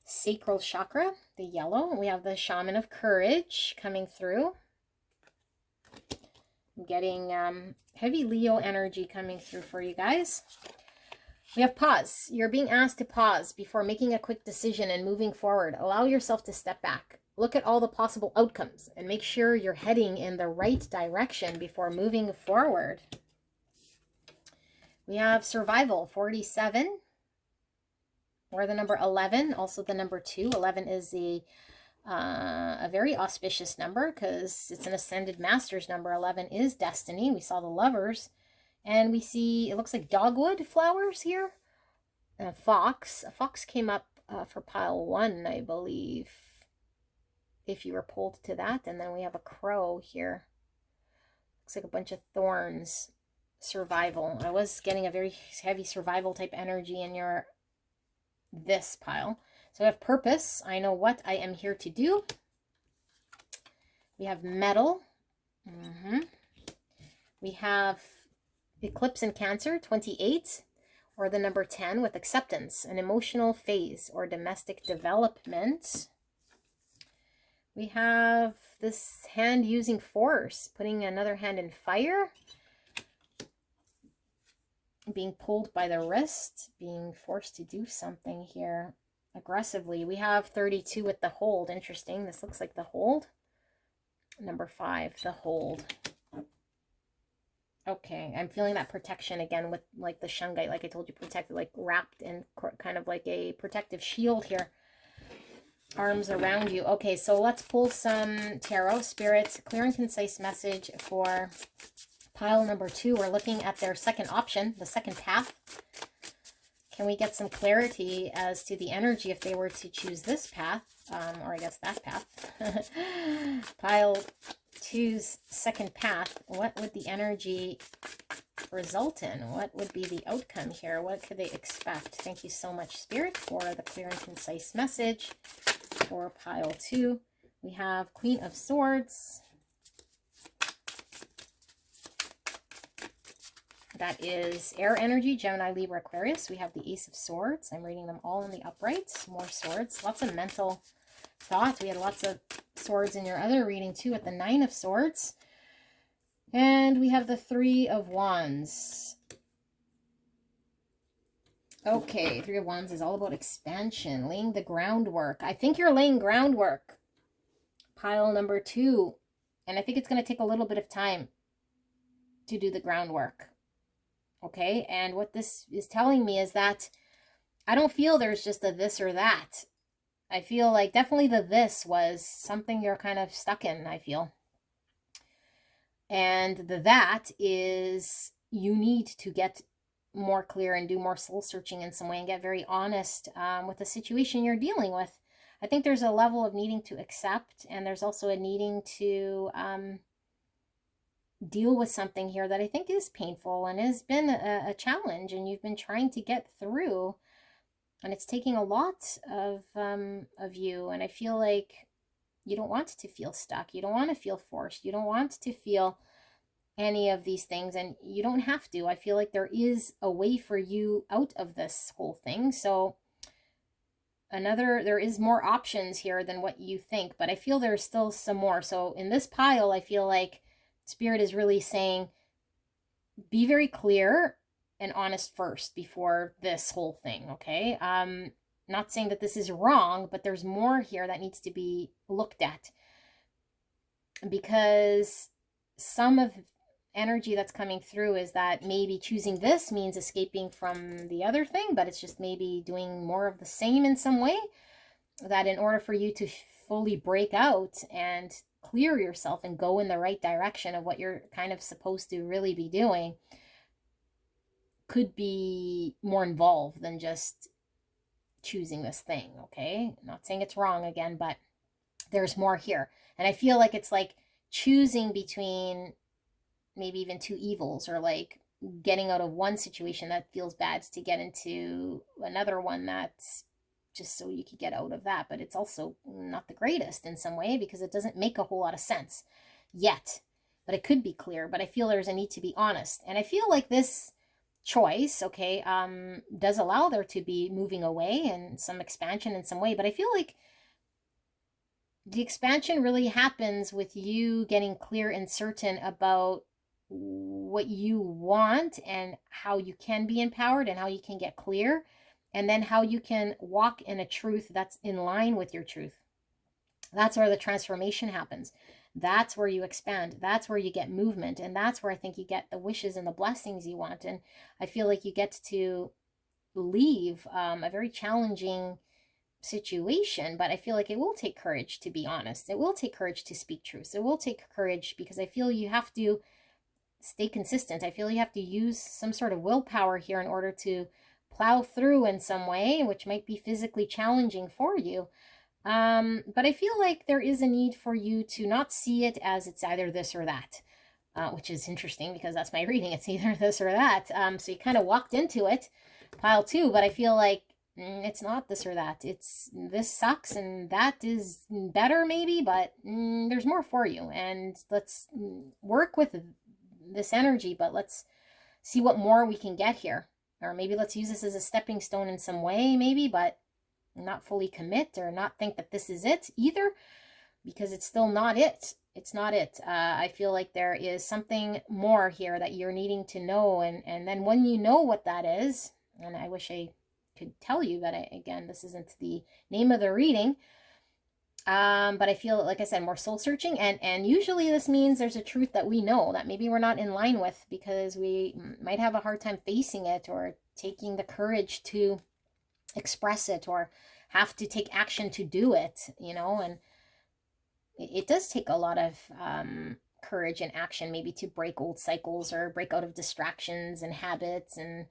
Sacral chakra, the yellow. We have the shaman of courage coming through. I'm getting heavy Leo energy coming through for you guys. We have pause. You're being asked to pause before making a quick decision and moving forward. Allow yourself to step back. Look at all the possible outcomes and make sure you're heading in the right direction before moving forward. We have survival, 47, or the number 11, also the number 2. 11 is a very auspicious number because it's an ascended master's number. 11 is destiny. We saw the lovers. And we see, it looks like dogwood flowers here. A fox. A fox came up for pile 1, I believe, if you were pulled to that. And then we have a crow here. Looks like a bunch of thorns. Survival. I was getting a very heavy survival type energy in this pile. So we have purpose. I know what I am here to do. We have metal. We have eclipse in Cancer, 28, or the number 10 with acceptance, an emotional phase or domestic development. We have this hand using force, putting another hand in fire. being pulled by the wrist, being forced to do something here aggressively. We have 32 with the hold. Interesting. This looks like the hold. Number 5, the hold. Okay, I'm feeling that protection again with like the shungite, like I told you, protected, like wrapped in kind of like a protective shield here. Arms around you. Okay, so let's pull some tarot. Spirits, clear and concise message for pile number 2. We're looking at their second option, the second path. Can we get some clarity as to the energy if they were to choose this path, or I guess that path? Pile 2's second path. What would the energy result in? What would be the outcome here? What could they expect? Thank you so much, Spirit, for the clear and concise message for pile 2. We have Queen of Swords. That is air energy, Gemini, Libra, Aquarius. We have the Ace of Swords. I'm reading them all in the uprights. More swords. Lots of mental thought. We had lots of swords in your other reading too with the 9 of Swords. And we have the 3 of Wands. Okay, 3 of Wands is all about expansion, laying the groundwork. I think you're laying groundwork. Pile number 2. And I think it's going to take a little bit of time to do the groundwork. Okay, and what this is telling me is that I don't feel there's just a this or that. I feel like definitely the this was something you're kind of stuck in, I feel. And the that is you need to get more clear and do more soul searching in some way and get very honest with the situation you're dealing with. I think there's a level of needing to accept, and there's also a needing to deal with something here that I think is painful and has been a challenge, and you've been trying to get through, and it's taking a lot of you. And I feel like you don't want to feel stuck. You don't want to feel forced. You don't want to feel any of these things, and you don't have to. I feel like there is a way for you out of this whole thing. So there is more options here than what you think, but I feel there's still some more. So in this pile, I feel like Spirit is really saying, be very clear and honest first before this whole thing, okay? Not saying that this is wrong, but there's more here that needs to be looked at, because some of energy that's coming through is that maybe choosing this means escaping from the other thing, but it's just maybe doing more of the same in some way, that in order for you to fully break out and clear yourself and go in the right direction of what you're kind of supposed to really be doing, could be more involved than just choosing this thing, okay? I'm not saying it's wrong again, but there's more here. And I feel like it's like choosing between maybe even 2 evils, or like getting out of one situation that feels bad to get into another one that's just so you could get out of that. But it's also not the greatest in some way, because it doesn't make a whole lot of sense yet. But it could be clear. But I feel there's a need to be honest. And I feel like this choice, okay, does allow there to be moving away and some expansion in some way. But I feel like the expansion really happens with you getting clear and certain about what you want and how you can be empowered and how you can get clear, and then how you can walk in a truth that's in line with your truth. That's where the transformation happens. That's where you expand. That's where you get movement. And that's where I think you get the wishes and the blessings you want. And I feel like you get to leave a very challenging situation, but I feel like it will take courage to be honest. It will take courage to speak truth. It will take courage, because I feel you have to stay consistent. I feel you have to use some sort of willpower here in order to plow through in some way, which might be physically challenging for you. But I feel like there is a need for you to not see it as it's either this or that, which is interesting because that's my reading. It's either this or that. So you kind of walked into it, pile 2, but I feel like it's not this or that. It's this sucks and that is better maybe, but there's more for you. And let's work with this energy, but let's see what more we can get here. Or maybe let's use this as a stepping stone in some way, maybe, but not fully commit or not think that this is it either, because it's still not it. It's not it. I feel like there is something more here that you're needing to know. And then when you know what that is, and I wish I could tell you, but again, this isn't the name of the reading. But I feel, like I said, more soul searching. And usually this means there's a truth that we know that maybe we're not in line with because we might have a hard time facing it or taking the courage to express it or have to take action to do it, you know. And it does take a lot of courage and action, maybe to break old cycles or break out of distractions and habits and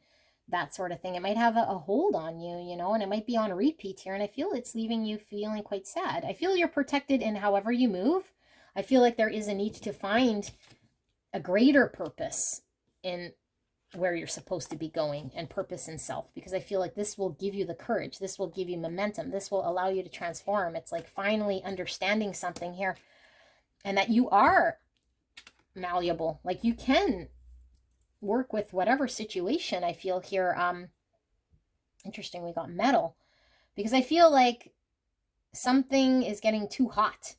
that sort of thing. It might have a hold on you, you know, and it might be on repeat here. And I feel it's leaving you feeling quite sad. I feel you're protected in however you move. I feel like there is a need to find a greater purpose in where you're supposed to be going and purpose in self, because I feel like this will give you the courage. This will give you momentum. This will allow you to transform. It's like finally understanding something here and that you are malleable. Like you can work with whatever situation. I feel here. Interesting. We got metal because I feel like something is getting too hot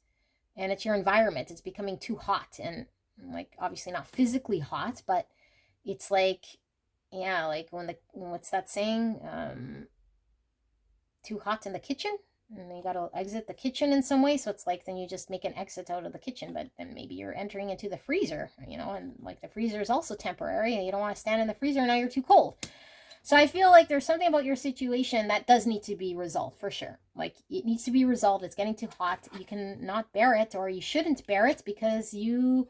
and it's your environment. It's becoming too hot and like obviously not physically hot, but it's like, yeah, like what's that saying? Too hot in the kitchen, and you got to exit the kitchen in some way. So it's like then you just make an exit out of the kitchen, but then maybe you're entering into the freezer, you know, and like the freezer is also temporary and you don't want to stand in the freezer. Now you're too cold. So I feel like there's something about your situation that does need to be resolved for sure. Like it needs to be resolved. It's getting too hot. You can not bear it, or you shouldn't bear it because you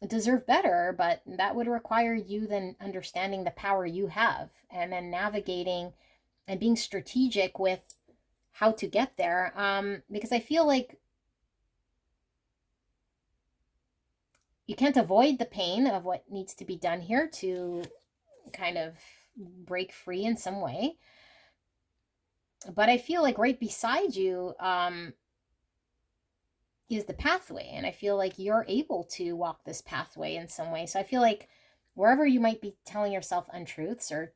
deserve better, but that would require you then understanding the power you have and then navigating and being strategic with how to get there. Because I feel like you can't avoid the pain of what needs to be done here to kind of break free in some way. But I feel like right beside you, is the pathway, and I feel like you're able to walk this pathway in some way. So I feel like wherever you might be telling yourself untruths or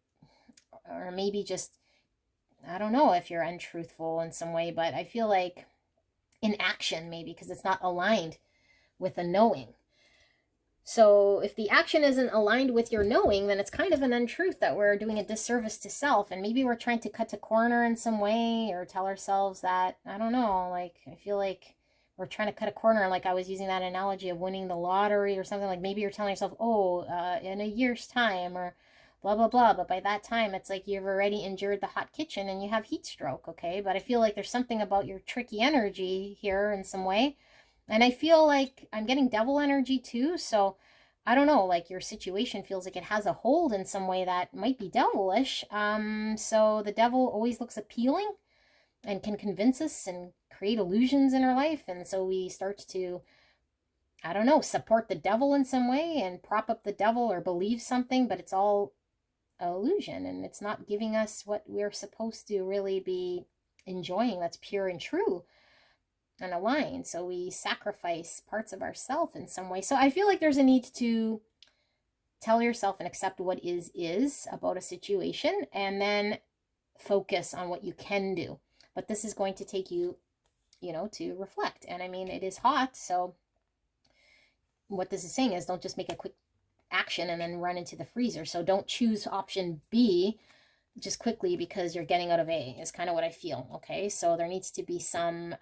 maybe just, I don't know if you're untruthful in some way, but I feel like in action maybe because it's not aligned with a knowing. So if the action isn't aligned with your knowing, then it's kind of an untruth that we're doing a disservice to self, and maybe we're trying to cut a corner in some way or tell ourselves that, I don't know, like I feel like we're trying to cut a corner. Like I was using that analogy of winning the lottery or something. Like maybe you're telling yourself, oh, in a year's time or blah, blah, blah. But by that time, it's like you've already endured the hot kitchen and you have heat stroke, okay? But I feel like there's something about your tricky energy here in some way. And I feel like I'm getting devil energy too. So I don't know, like your situation feels like it has a hold in some way that might be devilish. So the devil always looks appealing and can convince us and create illusions in our life. And so we start to, I don't know, support the devil in some way and prop up the devil or believe something, but it's all illusion and it's not giving us what we're supposed to really be enjoying that's pure and true and aligned. So we sacrifice parts of ourselves in some way. So I feel like there's a need to tell yourself and accept what is about a situation and then focus on what you can do. But this is going to take you, you know, to reflect. And I mean, it is hot. So what this is saying is don't just make a quick action and then run into the freezer. So don't choose option B just quickly because you're getting out of A is kind of what I feel. Okay. So there needs to be some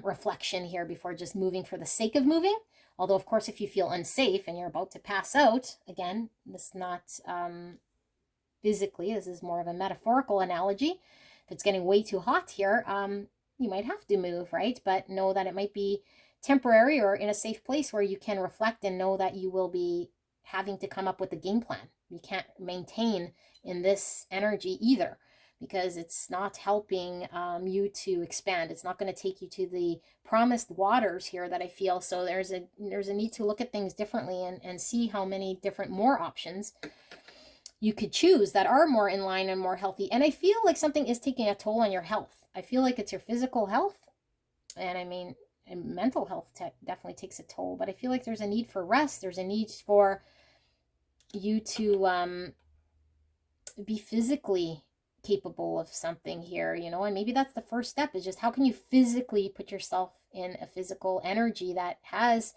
reflection here before just moving for the sake of moving. Although of course, if you feel unsafe and you're about to pass out, again, this is not physically, this is more of a metaphorical analogy. If it's getting way too hot here, you might have to move, right? But know that it might be temporary or in a safe place where you can reflect and know that you will be having to come up with a game plan. You can't maintain in this energy either because it's not helping you to expand. It's not going to take you to the promised waters here that I feel. So there's a need to look at things differently and see how many different more options you could choose that are more in line and more healthy. And I feel like something is taking a toll on your health. I feel like it's your physical health. And I mean, and mental health definitely takes a toll. But I feel like there's a need for rest. There's a need for you to be physically capable of something here, you know, and maybe that's the first step, is just how can you physically put yourself in a physical energy that has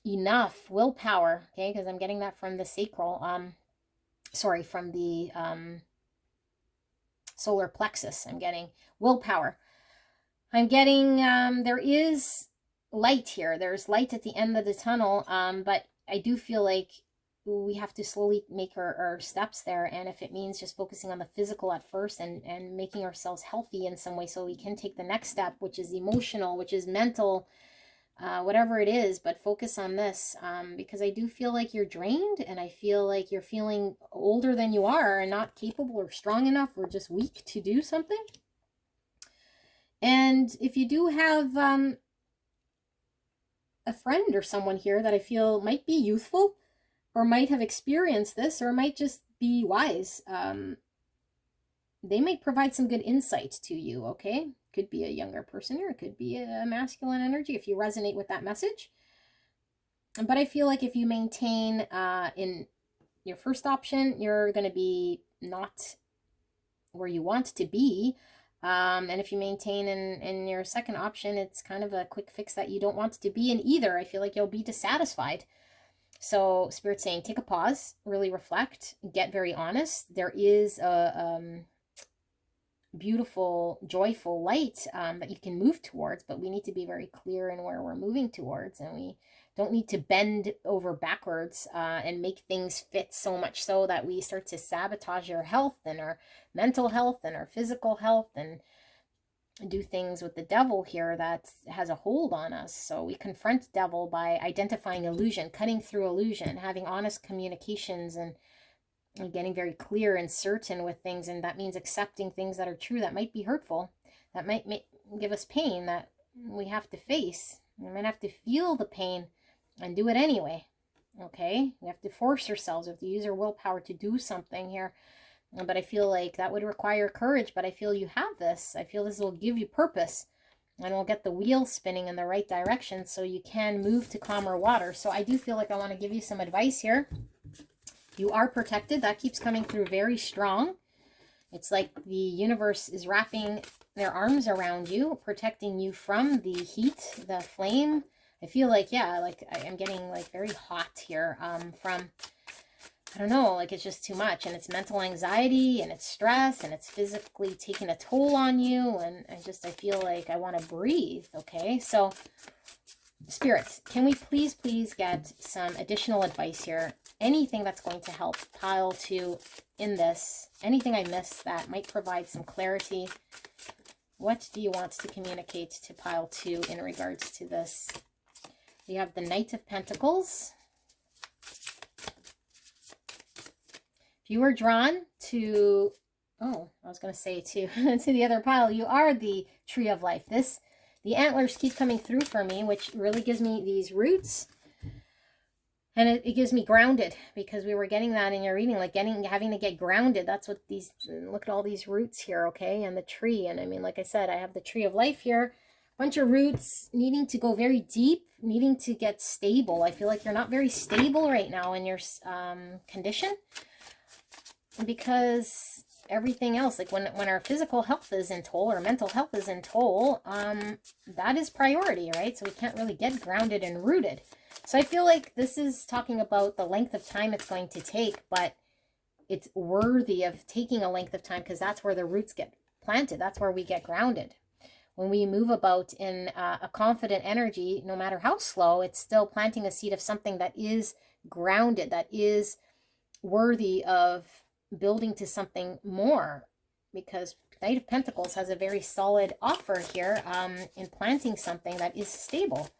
enough willpower, okay, because I'm getting that from the sacral, from the solar plexus. I'm getting willpower. I'm getting, there is light here. There's light at the end of the tunnel, but I do feel like we have to slowly make our steps there. And if it means just focusing on the physical at first and making ourselves healthy in some way so we can take the next step, which is emotional, which is mental, whatever it is, but focus on this, because I do feel like you're drained, and I feel like you're feeling older than you are and not capable or strong enough or just weak to do something. And if you do have a friend or someone here that I feel might be youthful or might have experienced this or might just be wise, they might provide some good insight to you, okay? Could be a younger person here. It could be a masculine energy if you resonate with that message. But I feel like if you maintain in your first option, you're going to be not where you want to be. And if you maintain in your second option, it's kind of a quick fix that you don't want to be in either. I feel like you'll be dissatisfied. So Spirit's saying, take a pause, really reflect, get very honest. There is a beautiful, joyful light that you can move towards, but we need to be very clear in where we're moving towards, and we don't need to bend over backwards and make things fit so much so that we start to sabotage our health and our mental health and our physical health and do things with the devil here that has a hold on us. So we confront devil by identifying illusion, cutting through illusion, having honest communications, and getting very clear and certain with things. And that means accepting things that are true, that might be hurtful, that might give us pain, that we have to face. We might have to feel the pain and do it anyway. Okay, we have to force ourselves. We have to use our willpower to do something here. But I feel like that would require courage, but I feel you have this. I feel this will give you purpose and will get the wheel spinning in the right direction so you can move to calmer water. So I do feel like I want to give you some advice here. You are protected. That keeps coming through very strong. It's like the universe is wrapping their arms around you, protecting you from the heat, the flame. I feel like, yeah, like I'm getting like very hot here from, I don't know, like it's just too much. And it's mental anxiety and it's stress and it's physically taking a toll on you. And I feel like I want to breathe. Okay, so spirits, can we please get some additional advice here? Anything that's going to help pile 2 in this, anything I missed that might provide some clarity. What do you want to communicate to pile 2 in regards to this? We have the Knight of Pentacles. If you were drawn to, to the other pile, you are the Tree of Life. The antlers keep coming through for me, which really gives me these roots. And it gives me grounded, because we were getting that in your reading, like having to get grounded. That's what these, look at all these roots here, okay? And the tree. And I mean, like I said, I have the Tree of Life here. Bunch of roots needing to go very deep, needing to get stable. I feel like you're not very stable right now in your condition, because everything else, like when our physical health is in toll or mental health is in toll, that is priority, right? So we can't really get grounded and rooted. So I feel like this is talking about the length of time it's going to take, but it's worthy of taking a length of time, because that's where the roots get planted. That's where we get grounded. When we move about in a confident energy, no matter how slow, it's still planting a seed of something that is grounded, that is worthy of building to something more, because Knight of Pentacles has a very solid offer here in planting something that is stable.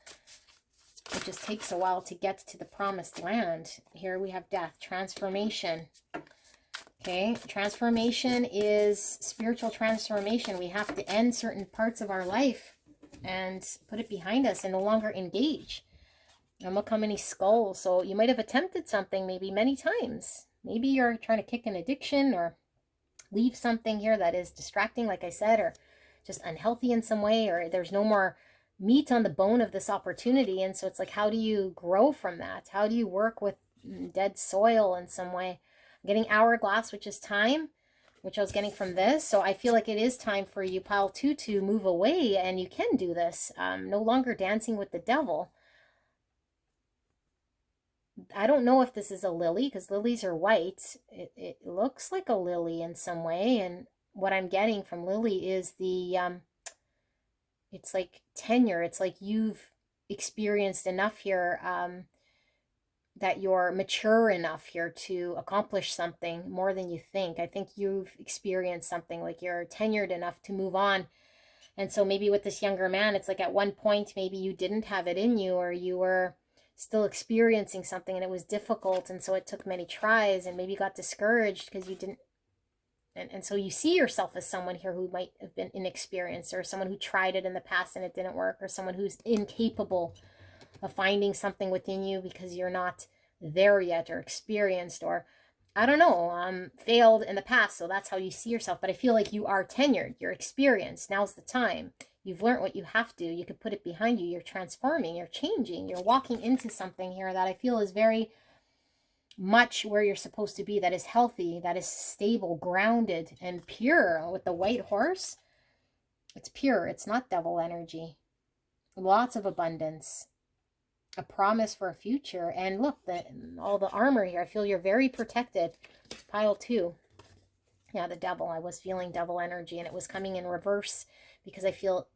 It just takes a while to get to the promised land. Here we have death, transformation. Okay, transformation is spiritual transformation. We have to end certain parts of our life and put it behind us and no longer engage. And look how many skulls. So you might have attempted something maybe many times. Maybe you're trying to kick an addiction or leave something here that is distracting, like I said, or just unhealthy in some way, or there's no more meat on the bone of this opportunity. And so it's like, how do you grow from that? How do you work with dead soil in some way? I'm getting hourglass, which is time. which I was getting from this. So I feel like it is time for you, pile 2, to move away, and you can do this. No longer dancing with the devil. I don't know if this is a lily, because lilies are white. It looks like a lily in some way, and what I'm getting from lily is the, it's like tenure. It's like you've experienced enough here, that you're mature enough here to accomplish something more than you think. I think you've experienced something, like you're tenured enough to move on. And so maybe with this younger man, it's like at one point, maybe you didn't have it in you, or you were still experiencing something and it was difficult. And so it took many tries, and maybe you got discouraged because you didn't. And so you see yourself as someone here who might have been inexperienced, or someone who tried it in the past and it didn't work, or someone who's incapable of finding something within you because you're not there yet, or experienced, or I don't know, failed in the past. So that's how you see yourself. But I feel like you are tenured, you're experienced. Now's the time. You've learned what you have to. You could put it behind you. You're transforming, you're changing, you're walking into something here that I feel is very much where you're supposed to be, that is healthy, that is stable, grounded, and pure. With the white horse, it's pure. It's not devil energy. Lots of abundance, a promise for a future. And look, all the armor here, I feel you're very protected. Pile 2. Yeah, the devil. I was feeling devil energy, and it was coming in reverse because I feel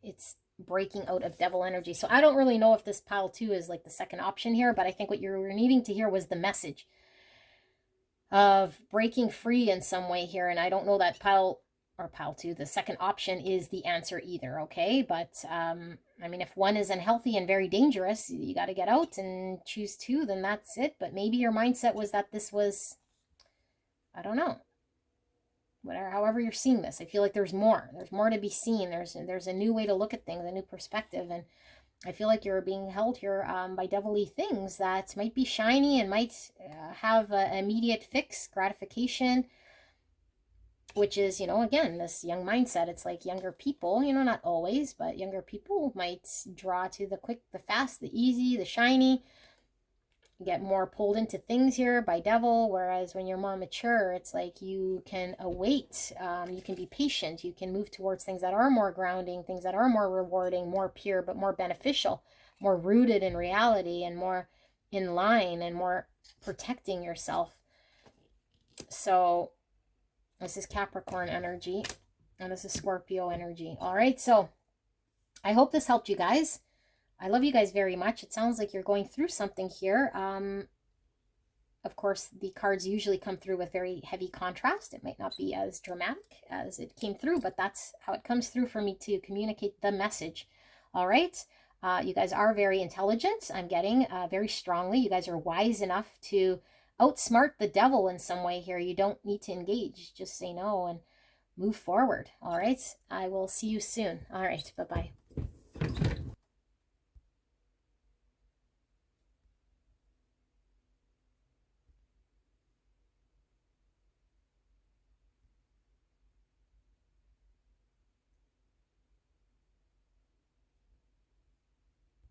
it's breaking out of devil energy. So I don't really know if this pile 2 is like the second option here, but I think what you were needing to hear was the message of breaking free in some way here. And I don't know that pile 2, the second option, is the answer either, okay? But I mean, if one is unhealthy and very dangerous, you got to get out and choose 2, then that's it. But maybe your mindset was that this was, I don't know, whatever, however you're seeing this. I feel like there's more to be seen. There's a new way to look at things, a new perspective. And I feel like you're being held here by devilly things that might be shiny and might have an immediate fix, gratification, which is, you know, again, this young mindset. It's like younger people, you know, not always, but younger people might draw to the quick, the fast, the easy, the shiny, get more pulled into things here by devil. Whereas when you're more mature, it's like you can await, you can be patient, you can move towards things that are more grounding, things that are more rewarding, more pure, but more beneficial, more rooted in reality, and more in line, and more protecting yourself. So this is Capricorn energy, and this is Scorpio energy. All right, so I hope this helped you guys. I love you guys very much. It sounds like you're going through something here. Of course, the cards usually come through with very heavy contrast. It might not be as dramatic as it came through, but that's how it comes through for me to communicate the message. All right. You guys are very intelligent. I'm getting very strongly. You guys are wise enough to outsmart the devil in some way here. You don't need to engage. Just say no and move forward. All right. I will see you soon. All right. Bye-bye.